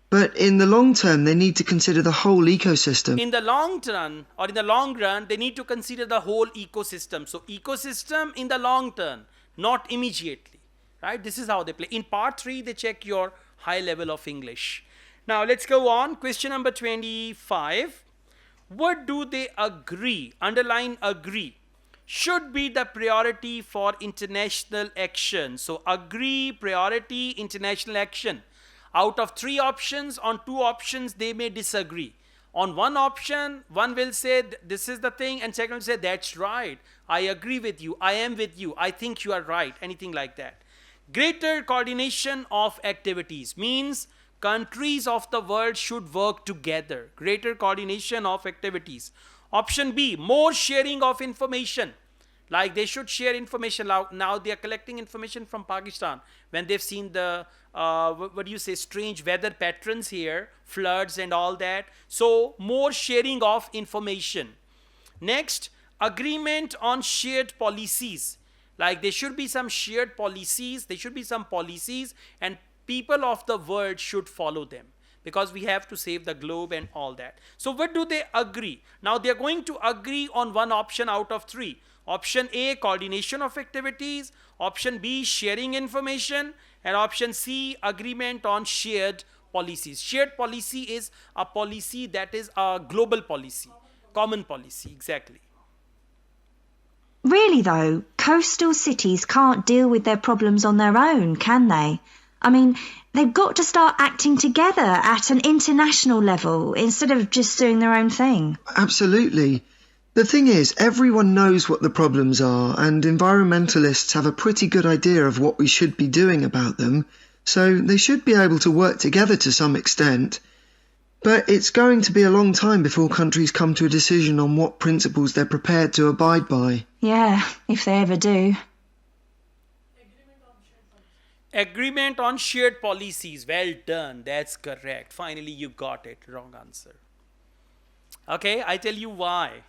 Speaker 7: But in the long term, they need to consider the whole ecosystem.
Speaker 1: In the long term or in the long run, they need to consider the whole ecosystem. So ecosystem in the long term, not immediately. Right? This is how they play. In part 3, they check your high level of English. Now let's go on. Question number 25. What do they agree? Underline agree. Should be the priority for international action. So agree, priority, international action. Out of 3 options, on 2 options, they may disagree. On one option, one will say this is the thing, and second will say that's right. I agree with you. I am with you. I think you are right. Anything like that. Greater coordination of activities means countries of the world should work together. Greater coordination of activities. Option B, more sharing of information. Like they should share information. Now they are collecting information from Pakistan when they've seen the, strange weather patterns here, floods and all that. So more sharing of information. Next, agreement on shared policies. Like there should be some shared policies. There should be some policies and people of the world should follow them. Because we have to save the globe and all that. So what do they agree? Now they are going to agree on one option out of 3. Option A, coordination of activities. Option B, sharing information. And option C, agreement on shared policies. Shared policy is a policy that is a global policy. Common policy, exactly.
Speaker 6: Really though, coastal cities can't deal with their problems on their own, can they? I mean, they've got to start acting together at an international level instead of just doing their own thing.
Speaker 7: Absolutely. The thing is, everyone knows what the problems are, and environmentalists have a pretty good idea of what we should be doing about them, so they should be able to work together to some extent. But it's going to be a long time before countries come to a decision on what principles they're prepared to abide by.
Speaker 6: Yeah, if they ever do.
Speaker 1: Agreement on shared policies. Well done. That's correct. Finally, you got it. Wrong answer. Okay, I tell you why.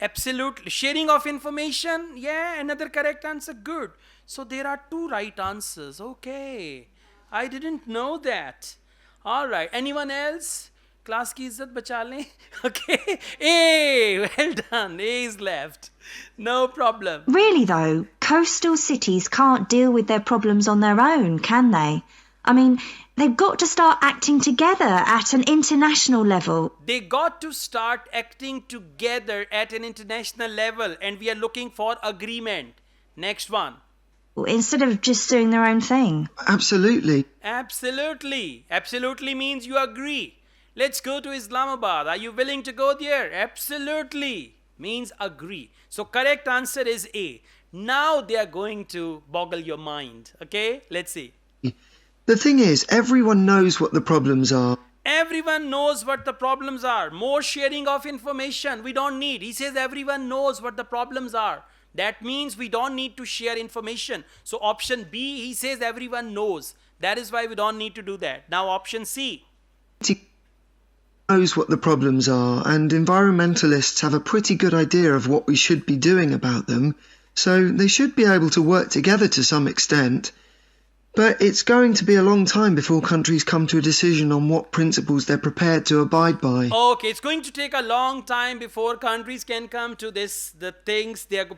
Speaker 1: Absolutely. Sharing of information. Yeah, another correct answer. Good. So there are 2 right answers. Okay. I didn't know that. All right. Anyone else? Class ki izzat bacha lein. Okay. A. Well done. A is left. No problem.
Speaker 6: Really though, coastal cities can't deal with their problems on their own, can they? I mean, they've got to start acting together at an international level.
Speaker 1: They got to start acting together at an international level, and we are looking for agreement. Next one.
Speaker 6: Instead of just doing their own thing.
Speaker 7: Absolutely.
Speaker 1: Absolutely. Absolutely means you agree. Let's go to Islamabad. Are you willing to go there? Absolutely means agree. So correct answer is A. Now they are going to boggle your mind. Okay, let's see.
Speaker 7: The thing is, everyone knows what the problems are.
Speaker 1: Everyone knows what the problems are. More sharing of information we don't need. He says everyone knows what the problems are. That means we don't need to share information. So option B, he says everyone knows. That is why we don't need to do that. Now option C.
Speaker 7: Knows what the problems are, and environmentalists have a pretty good idea of what we should be doing about them, so they should be able to work together to some extent. But it's going to be a long time before countries come to a decision on what principles they're prepared to abide by.
Speaker 1: Okay, it's going to take a long time before countries can come to the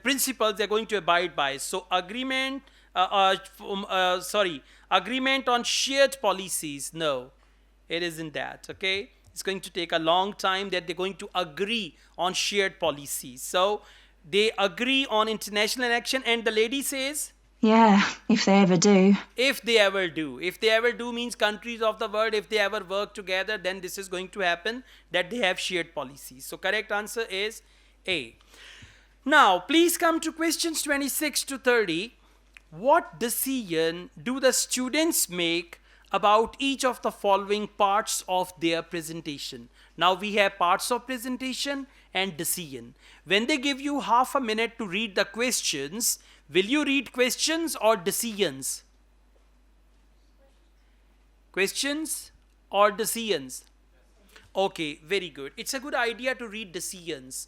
Speaker 1: principles they're going to abide by. So agreement on shared policies, no, it isn't that, okay? It's going to take a long time that they're going to agree on shared policies. So they agree on international action, and the lady says,
Speaker 6: Yeah, if they ever do.
Speaker 1: if they ever do. If they ever do means countries of the world, if they ever work together, then this is going to happen, that they have shared policies. So correct answer is A. Now, please come to questions 26 to 30. What decision do the students make about each of the following parts of their presentation? Now we have parts of presentation and decision. When they give you half a minute to read the questions, will you read questions or decisions? Questions or decisions? Okay, very good. It's a good idea to read decisions.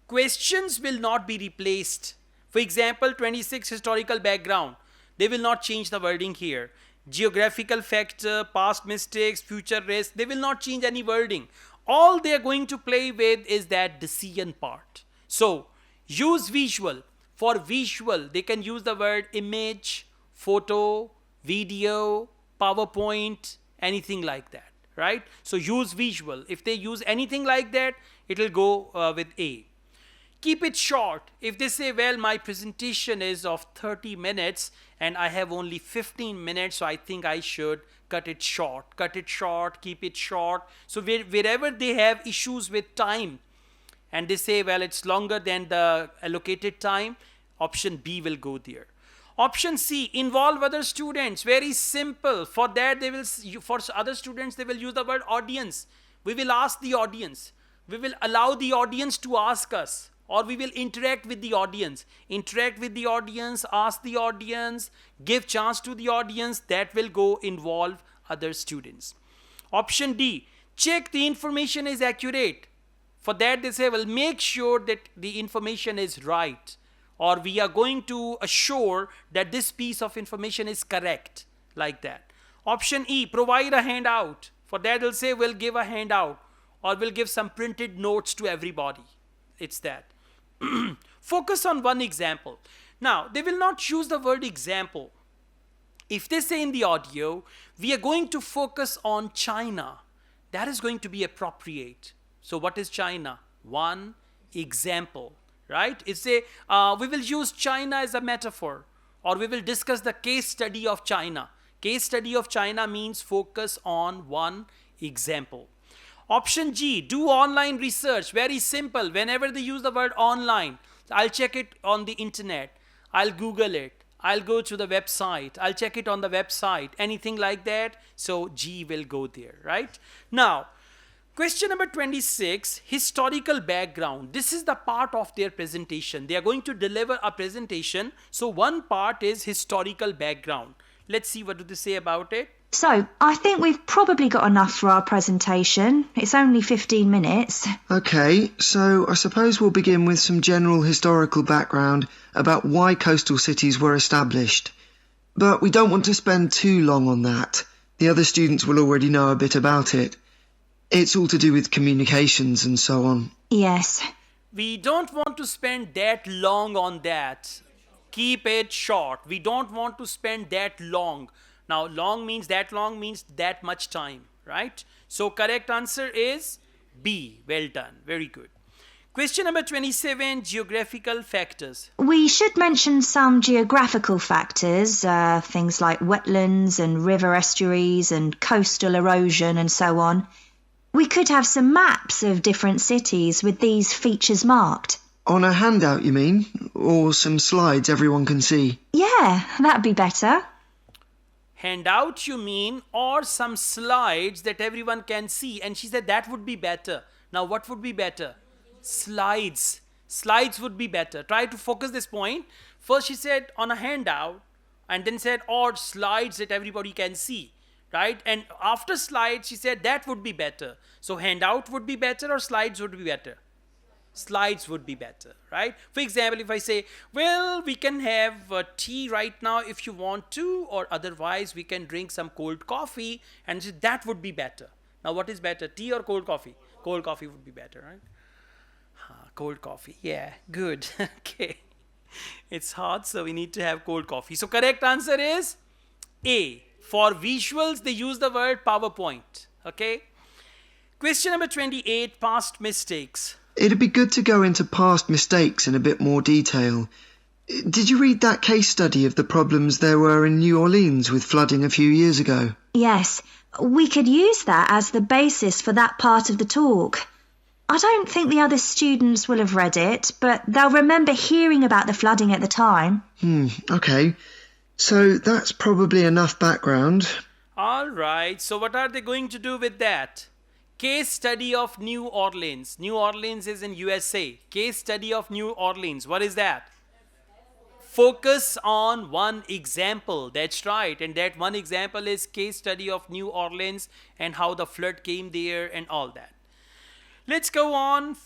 Speaker 1: Questions will not be replaced. For example, 26 historical background. They will not change the wording here. Geographical factor, past mistakes, future risk, they will not change any wording. All they are going to play with is that decision part. So, use visual. For visual, they can use the word image, photo, video, PowerPoint, anything like that, right? So use visual. If they use anything like that, it will go with A. Keep it short. If they say, well, my presentation is of 30 minutes and I have only 15 minutes, so I think I should cut it short. Cut it short, keep it short. So wherever they have issues with time and they say, well, it's longer than the allocated time, option B will go there. Option C, involve other students. Very simple. For that, for other students, they will use the word audience. We will ask the audience. We will allow the audience to ask us, or we will interact with the audience. Interact with the audience, ask the audience, give chance to the audience. That will go involve other students. Option D, check the information is accurate. For that, they say, well, make sure that the information is right, or we are going to assure that this piece of information is correct, like that. Option E, provide a handout. For that, they'll say, we'll give a handout, or we'll give some printed notes to everybody. It's that. Focus on one example. Now, they will not choose the word example. If they say in the audio, we are going to focus on China, that is going to be appropriate. So what is China? One example, right? It's we will use China as a metaphor, or we will discuss the case study of China. Case study of China means focus on one example. Option G, do online research. Very simple. Whenever they use the word online, I'll check it on the internet. I'll Google it. I'll go to the website. I'll check it on the website. Anything like that. So G will go there, right? Now, question number 26, historical background. This is the part of their presentation. They are going to deliver a presentation. So one part is historical background. Let's see what do they say about it.
Speaker 6: So, I think we've probably got enough for our presentation. It's only 15 minutes.
Speaker 7: Okay, so I suppose we'll begin with some general historical background about why coastal cities were established. But we don't want to spend too long on that. The other students will already know a bit about it. It's all to do with communications and so on.
Speaker 6: Yes.
Speaker 1: We don't want to spend that long on that. Keep it short. We don't want to spend that long. Now, long means that much time, right? So, correct answer is B. Well done. Very good. Question number 27, geographical factors.
Speaker 6: We should mention some geographical factors, things like wetlands and river estuaries and coastal erosion and so on. We could have some maps of different cities with these features marked.
Speaker 7: On a handout, you mean? Or some slides everyone can see?
Speaker 6: Yeah, that'd be better.
Speaker 1: Handout, you mean, or some slides that everyone can see. And she said that would be better. Now, what would be better? Slides. Slides would be better. Try to focus this point. First, she said on a handout, and then said, or slides that everybody can see, right? And after slides, she said that would be better. So handout would be better or slides would be better? Slides would be better, right? For example, if I say, well, we can have tea right now if you want to, or otherwise we can drink some cold coffee, and that would be better. Now, what is better, tea or cold coffee? Cold coffee would be better, right? Cold coffee, yeah, good. Okay, it's hot, so we need to have cold coffee. So correct answer is A. For visuals, they use the word PowerPoint. Okay. Question number 28, past mistakes.
Speaker 7: It'd be good to go into past mistakes in a bit more detail. Did you read that case study of the problems there were in New Orleans with flooding a few years ago?
Speaker 6: Yes, we could use that as the basis for that part of the talk. I don't think the other students will have read it, but they'll remember hearing about the flooding at the time.
Speaker 7: Okay. So that's probably enough background.
Speaker 1: All right, so what are they going to do with that? Case study of New Orleans. New Orleans is in USA. Case study of New Orleans. What is that? Focus on one example. That's right. And that one example is case study of New Orleans and how the flood came there and all that. Let's go on.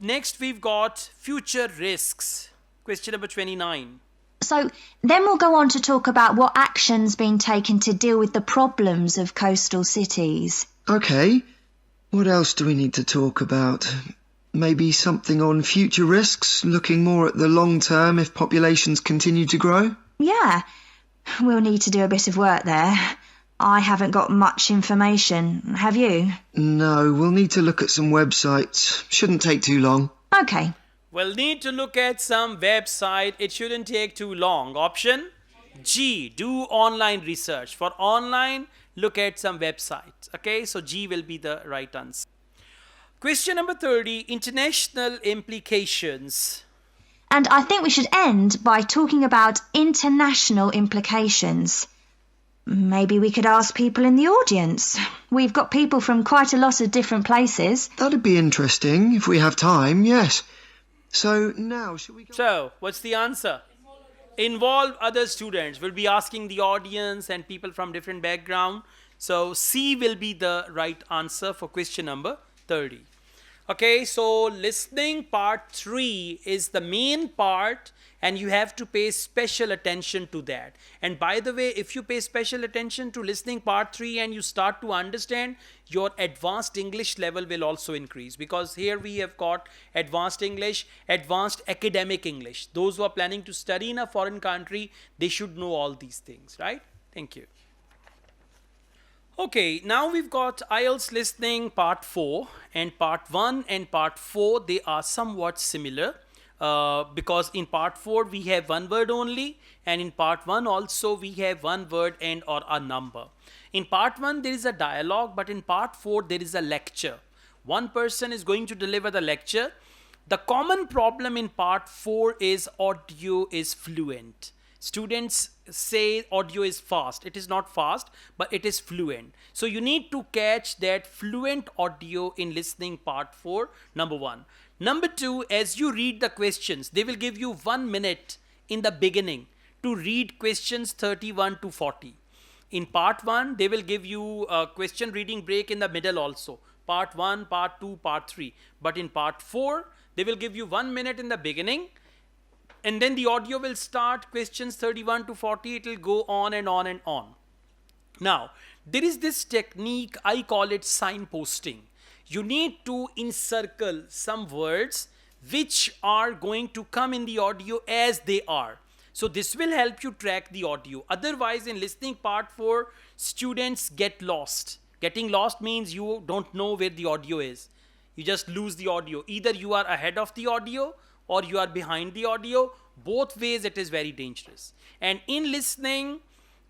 Speaker 1: Next, we've got future risks. Question number 29.
Speaker 6: So then we'll go on to talk about what action's been taken to deal with the problems of coastal cities.
Speaker 7: Okay. What else do we need to talk about? Maybe something on future risks, looking more at the long term if populations continue to grow?
Speaker 6: Yeah, we'll need to do a bit of work there. I haven't got much information. Have you?
Speaker 7: No, we'll need to look at some websites. Shouldn't take too long.
Speaker 6: Okay.
Speaker 1: We'll need to look at some website. It shouldn't take too long. Option G, do online research. For online, look at some websites. Okay, so G will be the right answer. Question number 30, international implications.
Speaker 6: And I think we should end by talking about international implications. Maybe we could ask people in the audience. We've got people from quite a lot of different places.
Speaker 7: That'd be interesting if we have time, yes. So now, should we go?
Speaker 1: So, what's the answer? Involve other students. We'll be asking the audience and people from different background. So, C will be the right answer for question number 30. Okay, so listening part 3 is the main part, and you have to pay special attention to that. And by the way, if you pay special attention to listening part 3 and you start to understand, your advanced English level will also increase, because here we have got advanced English, advanced academic English. Those who are planning to study in a foreign country, they should know all these things, right? Thank you. Okay, now we've got IELTS listening part 4, and part 1 and part 4, they are somewhat similar. Because in part 4 we have one word only, and in part 1 also we have one word and or a number. In part 1 there is a dialogue, but in part 4 there is a lecture. One person is going to deliver the lecture. The common problem in part 4 is audio is fluent. Students say audio is fast. It is not fast, but it is fluent. So you need to catch that fluent audio in listening part 4, number 1. Number 2, as you read the questions, they will give you 1 minute in the beginning to read questions 31 to 40. In part 1, they will give you a question reading break in the middle also. Part 1, part 2, part 3. But in part 4, they will give you 1 minute in the beginning, and then the audio will start questions 31 to 40. It will go on and on and on. Now, there is this technique, I call it signposting. You need to encircle some words which are going to come in the audio as they are. So this will help you track the audio. Otherwise, in listening part 4, students get lost. Getting lost means you don't know where the audio is. You just lose the audio. Either you are ahead of the audio or you are behind the audio. Both ways it is very dangerous. And in listening,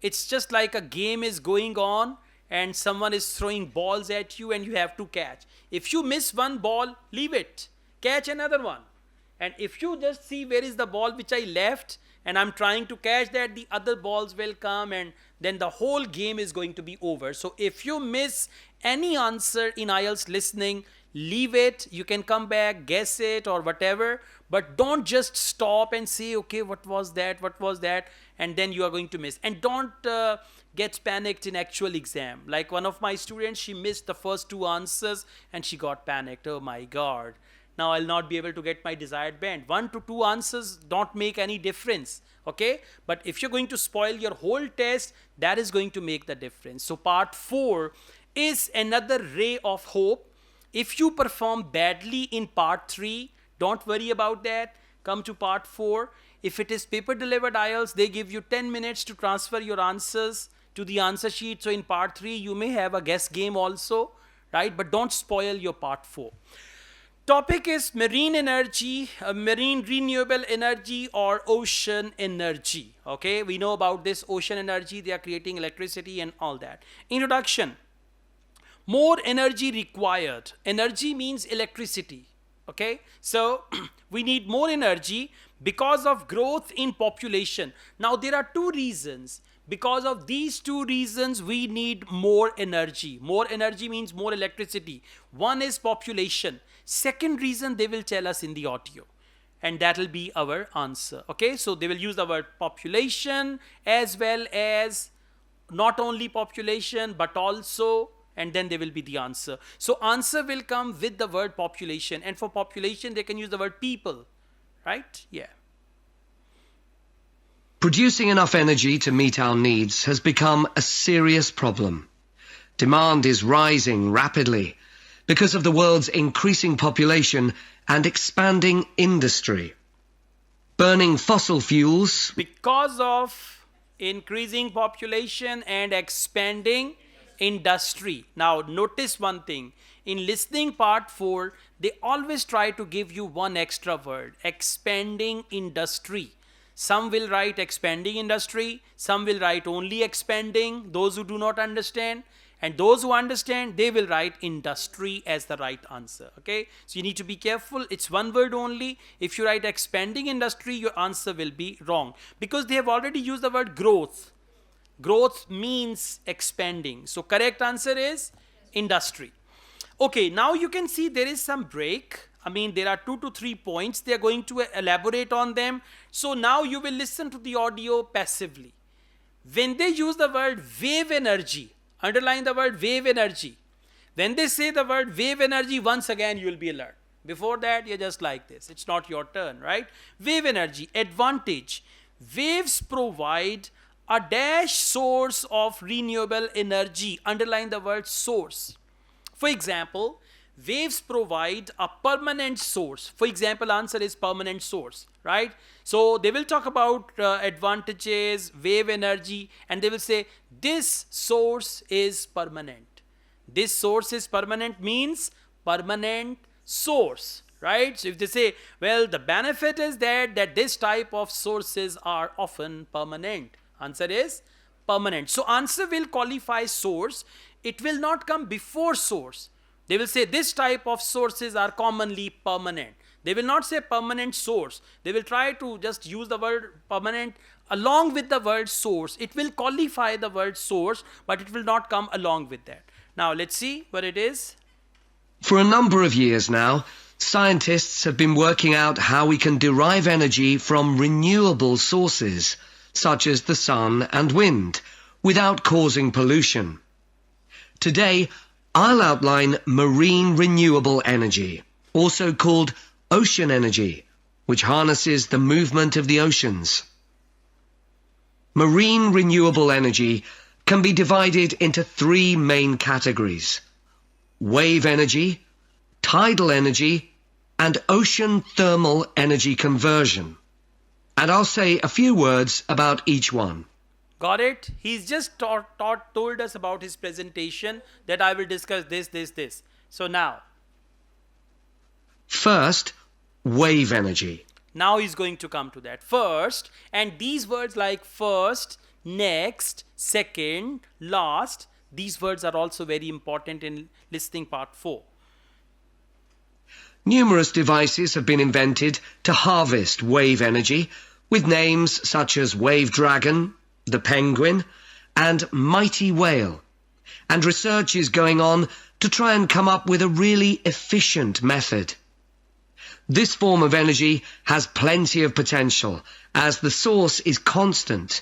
Speaker 1: it's just like a game is going on and someone is throwing balls at you and you have to catch. If you miss one ball, leave it. Catch another one. And if you just see where is the ball which I left and I'm trying to catch that, the other balls will come and then the whole game is going to be over. So if you miss any answer in IELTS listening, leave it. You can come back, guess it or whatever, but don't just stop and say, okay, what was that, and then you are going to miss. And don't get panicked in actual exam. Like one of my students, she missed the first 2 answers and she got panicked. Oh my God, now I'll not be able to get my desired band. 1 to 2 answers don't make any difference, okay? But if you're going to spoil your whole test, that is going to make the difference. So part 4 is another ray of hope. If you perform badly in part 3, don't worry about that. Come to part 4. If it is paper delivered IELTS, they give you 10 minutes to transfer your answers to the answer sheet. So in part 3, you may have a guess game also, right? But don't spoil your part 4. Topic is marine energy, marine renewable energy or ocean energy. Okay, we know about this ocean energy. They are creating electricity and all that. Introduction. More energy required. Energy means electricity. Okay, so we need more energy because of growth in population. Now there are 2 reasons. Because of these 2 reasons, we need more energy. More energy means more electricity. One is population. Second reason they will tell us in the audio. And that will be our answer. Okay, so they will use the word population as well as not only population but also, and then there will be the answer. So answer will come with the word population, and for population they can use the word people, right? Yeah.
Speaker 8: Producing enough energy to meet our needs has become a serious problem. Demand is rising rapidly because of the world's increasing population and expanding industry. Burning fossil fuels.
Speaker 1: Because of increasing population and expanding industry. Now notice one thing. In listening part 4, they always try to give you one extra word. Expanding industry. Some will write expanding industry, some will write only expanding, those who do not understand, and those who understand, they will write industry as the right answer, okay? So you need to be careful, it's one word only. If you write expanding industry, your answer will be wrong, because they have already used the word growth. Growth means expanding, so correct answer is industry. Okay, now you can see there is some break. I mean, there are 2 to 3 points. They are going to elaborate on them. So now you will listen to the audio passively. When they use the word wave energy, underline the word wave energy. When they say the word wave energy, once again you will be alert. Before that, you're just like this. It's not your turn, right? Wave energy, advantage. Waves provide a dash source of renewable energy. Underline the word source. For example, waves provide a permanent source. For example, answer is permanent source, right? So they will talk about advantages, wave energy, and they will say this source is permanent. This source is permanent means permanent source, right? So if they say, well, the benefit is that this type of sources are often permanent. Answer is permanent. So answer will qualify source. It will not come before source. They will say this type of sources are commonly permanent. They will not say permanent source. They will try to just use the word permanent along with the word source. It will qualify the word source, but it will not come along with that. Now let's see what it is.
Speaker 8: For a number of years now, scientists have been working out how we can derive energy from renewable sources, such as the sun and wind, without causing pollution. Today, I'll outline marine renewable energy, also called ocean energy, which harnesses the movement of the oceans. Marine renewable energy can be divided into 3 main categories: wave energy, tidal energy, and ocean thermal energy conversion. And I'll say a few words about each one.
Speaker 1: Got it? He's just told us about his presentation that I will discuss this. So now.
Speaker 8: First, wave energy.
Speaker 1: Now he's going to come to that. First, and these words like first, next, second, last, these words are also very important in listening part 4.
Speaker 8: Numerous devices have been invented to harvest wave energy with names such as Wave Dragon, the Penguin, and Mighty Whale. And research is going on to try and come up with a really efficient method. This form of energy has plenty of potential, as the source is constant,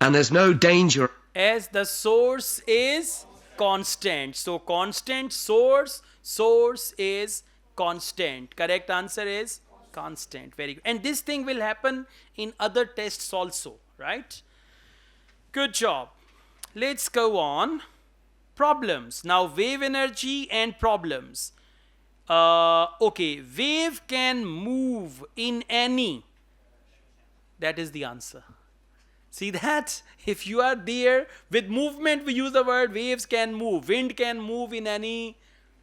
Speaker 8: and there's no danger.
Speaker 1: As the source is constant. So constant source, source is constant. Correct answer is constant. Very good. And this thing will happen in other tests also, right? Good job. Let's go on. Problems. Now wave energy and problems. Okay, wave can move in any. That is the answer. See that? If you are there with movement, we use the word waves can move. Wind can move in any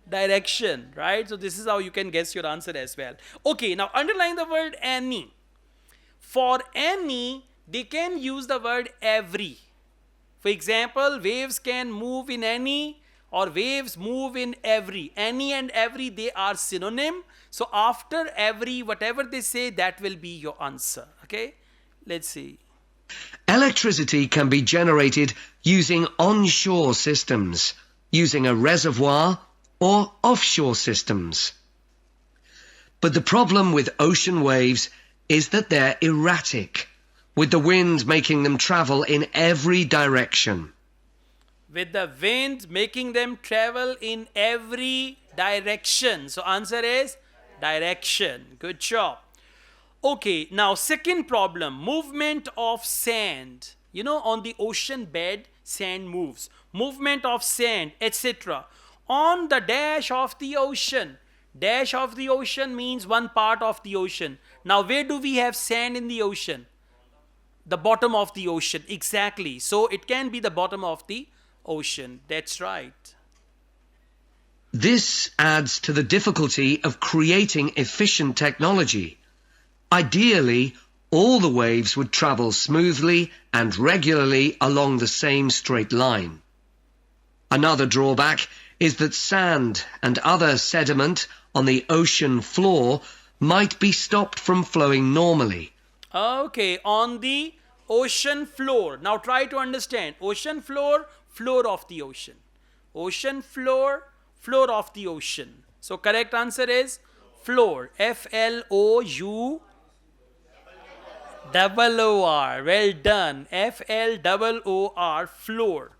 Speaker 1: direction, right? So this is how you can guess your answer as well. Okay, now underline the word any. For any, they can use the word every. For example, waves can move in any, or waves move in every. Any and every, they are synonym. So after every, whatever they say, that will be your answer. Okay? Let's see.
Speaker 8: Electricity can be generated using onshore systems, using a reservoir, or offshore systems. But the problem with ocean waves is that they're erratic, with the wind making them travel in every direction.
Speaker 1: With the wind making them travel in every direction. So answer is direction. Good job. Okay, now second problem, movement of sand. You know, on the ocean bed, sand moves. Movement of sand, etc. On the dash of the ocean. Dash of the ocean means one part of the ocean. Now, where do we have sand in the ocean? The bottom of the ocean, exactly. So it can be the bottom of the ocean. That's right.
Speaker 8: This adds to the difficulty of creating efficient technology. Ideally, all the waves would travel smoothly and regularly along the same straight line. Another drawback is that sand and other sediment on the ocean floor might be stopped from flowing normally.
Speaker 1: Okay, on the ocean floor. Now try to understand. Ocean floor, floor of the ocean. Ocean floor, floor of the ocean. So correct answer is floor. F-L-O-U-R. Well done. F-L-O-O-R, floor.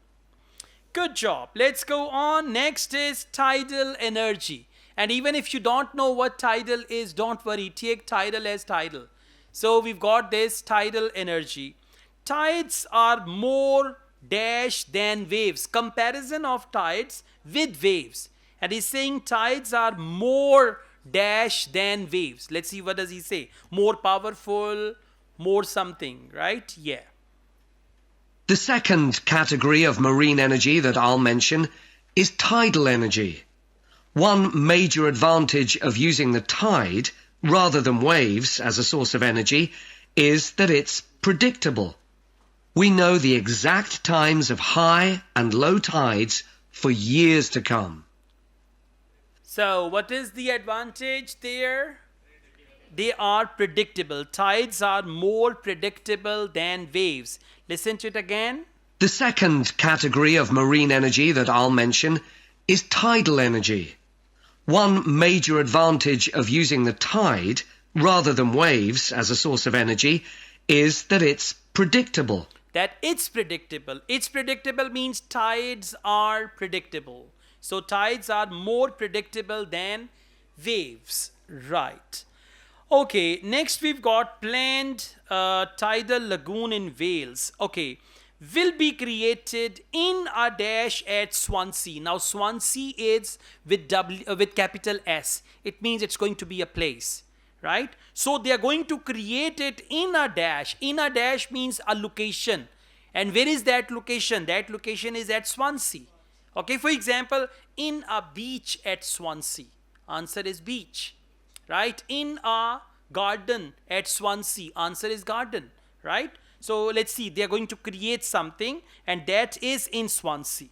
Speaker 1: Good job. Let's go on. Next is tidal energy. And even if you don't know what tidal is, don't worry. Take tidal as tidal. So we've got this tidal energy. Tides are more dash than waves. Comparison of tides with waves. And he's saying tides are more dash than waves. Let's see, what does he say? More powerful, more something, right? Yeah.
Speaker 8: The second category of marine energy that I'll mention is tidal energy. One major advantage of using the tide rather than waves as a source of energy is that it's predictable. We know the exact times of high and low tides for years to come.
Speaker 1: So what is the advantage there? They are predictable. Tides are more predictable than waves. Listen to it again.
Speaker 8: The second category of marine energy that I'll mention is tidal energy. One major advantage of using the tide rather than waves as a source of energy is that it's predictable.
Speaker 1: That it's predictable. It's predictable means tides are predictable. So tides are more predictable than waves. Right. Okay, next we've got planned tidal lagoon in Wales. Okay, will be created in a dash at Swansea. Now Swansea is with capital S. It means it's going to be a place, right? So they are going to create it in a dash. In a dash means a location. And where is that location? That location is at Swansea. Okay, for example, in a beach at Swansea. Answer is beach, right? In a garden at Swansea. Answer is garden, right? So let's see, they are going to create something and that is in Swansea.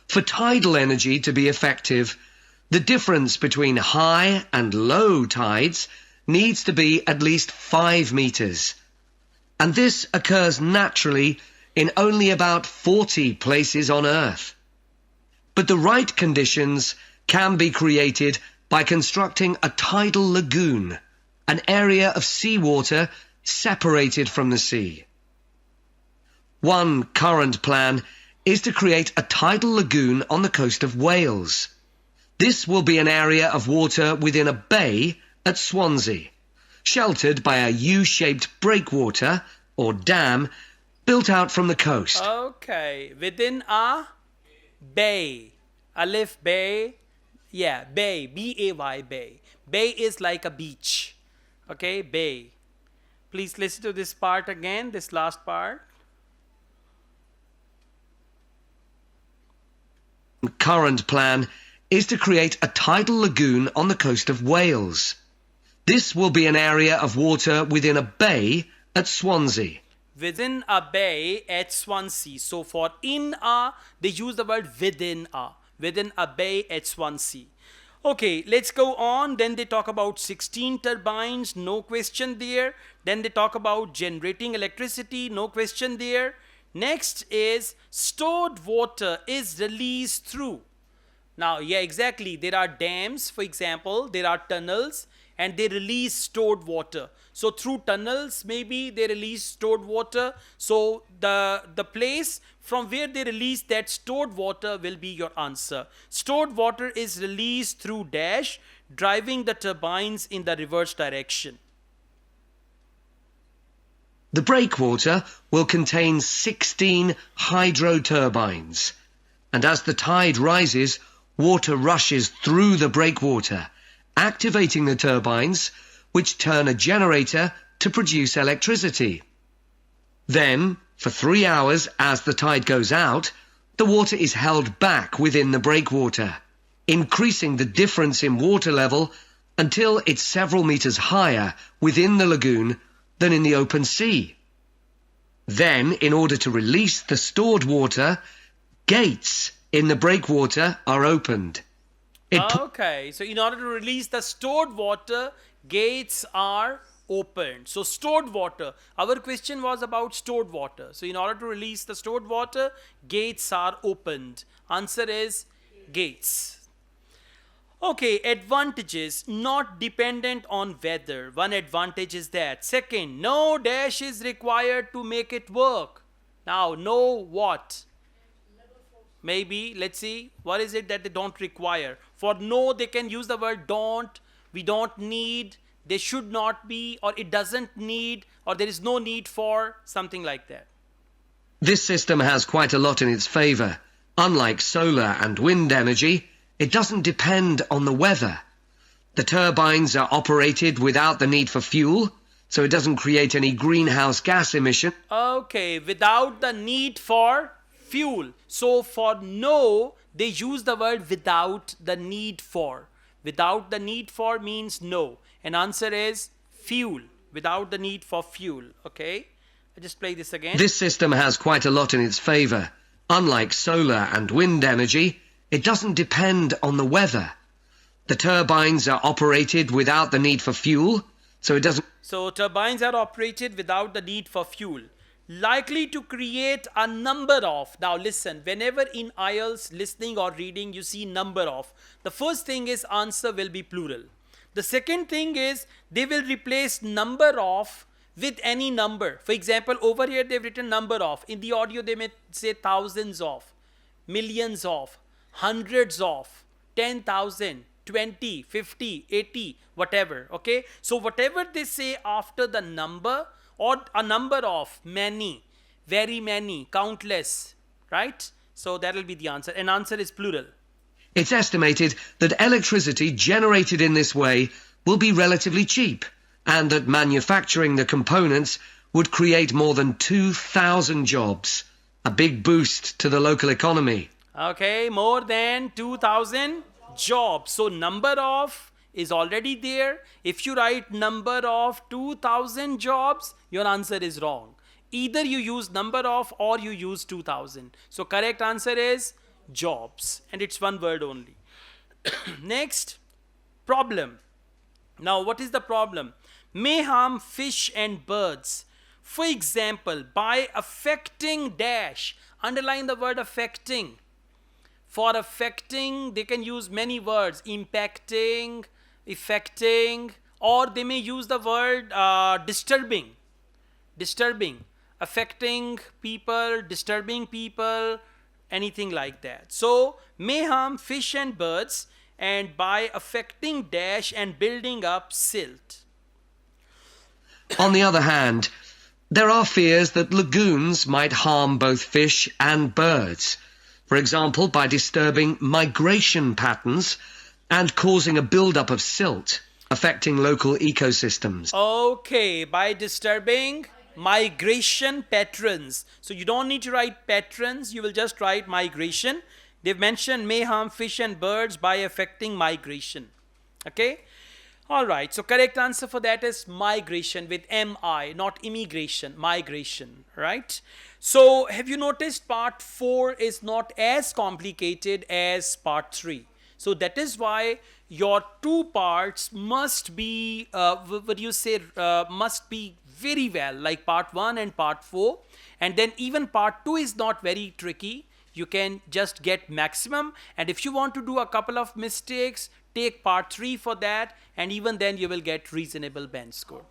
Speaker 8: For tidal energy to be effective, the difference between high and low tides needs to be at least 5 meters. And this occurs naturally in only about 40 places on Earth. but the right conditions can be created by constructing a tidal lagoon, an area of seawater separated from the sea. One current plan is to create a tidal lagoon on the coast of Wales. This will be an area of water within a bay at Swansea, sheltered by a U-shaped breakwater or dam built out from the coast.
Speaker 1: Okay, within a bay. Alif bay. Yeah, bay. B-A-Y, bay. Bay is like a beach. Okay, bay. Please listen to this part again, this last part.
Speaker 8: Current plan is to create a tidal lagoon on the coast of Wales. This will be an area of water within a bay at Swansea.
Speaker 1: Within a bay at Swansea. So for in a, they use the word within a. Within a bay at Swansea. Okay, let's go on. Then they talk about 16 turbines, no question there. Then they talk about generating electricity, no question there. Next is stored water is released through. Now, yeah, exactly. There are dams, for example, there are tunnels, and they release stored water. So through tunnels, maybe they release stored water. So the place from where they release that stored water will be your answer. Stored water is released through dash, driving the turbines in the reverse direction.
Speaker 8: The breakwater will contain 16 hydro turbines, and as the tide rises, water rushes through the breakwater, activating the turbines, which turn a generator to produce electricity. Then, for 3 hours as the tide goes out, the water is held back within the breakwater, increasing the difference in water level until it's several meters higher within the lagoon than in the open sea. Then, in order to release the stored water, gates in the breakwater are opened.
Speaker 1: Okay, so in order to release the stored water, gates are opened. So stored water, our question was about stored water. So in order to release the stored water, gates are opened. Answer is gates. Okay, advantages, not dependent on weather. One advantage is that. Second, no dash is required to make it work. Now, no what? Maybe, let's see, what is it that they don't require? For no, they can use the word don't, we don't need, they should not be, or it doesn't need, or there is no need for, something like that.
Speaker 8: This system has quite a lot in its favour. Unlike solar and wind energy, it doesn't depend on the weather. The turbines are operated without the need for fuel, so it doesn't create any greenhouse gas emission.
Speaker 1: Okay, without the need for fuel. So for no, they use the word without the need for. Without the need for means no. And answer is fuel. Without the need for fuel. Okay, I just play this again.
Speaker 8: This system has quite a lot in its favour. Unlike solar and wind energy, it doesn't depend on the weather. The turbines are operated without the need for fuel, so it doesn't...
Speaker 1: So turbines are operated without the need for fuel. Likely to create a number of. Now listen, whenever in IELTS listening or reading you see number of, the first thing is answer will be plural. The second thing is they will replace number of with any number. For example, over here they've written number of. In the audio they may say thousands of, millions of, hundreds of, 10,000, 20, 50, 80, whatever. Okay, so whatever they say after the number or a number of, many, very many, countless, right? So that will be the answer, and answer is plural.
Speaker 8: It's estimated that electricity generated in this way will be relatively cheap, and that manufacturing the components would create more than 2,000 jobs, a big boost to the local economy.
Speaker 1: Okay, more than 2,000 jobs. So number of is already there. If you write number of 2,000 jobs, your answer is wrong. Either you use number of or you use 2,000. So correct answer is jobs, and it's one word only. Next, problem. Now what is the problem? May harm fish and birds. For example, by affecting dash, underline the word affecting. For affecting, they can use many words, impacting, affecting, or they may use the word disturbing, affecting people, disturbing people, anything like that. So may harm fish and birds, and by affecting dash and building up silt.
Speaker 8: On the other hand, there are fears that lagoons might harm both fish and birds. For example, by disturbing migration patterns and causing a build-up of silt, affecting local ecosystems.
Speaker 1: Okay, by disturbing migration patterns. So you don't need to write patterns, you will just write migration. They've mentioned may harm fish and birds by affecting migration. Okay? Alright, so correct answer for that is migration with M-I, not immigration, migration, right? So have you noticed part 4 is not as complicated as part 3. So that is why your 2 parts must be, must be very well, like part 1 and part 4. And then even part 2 is not very tricky. You can just get maximum. And if you want to do a couple of mistakes, take part 3 for that, and even then you will get reasonable band score.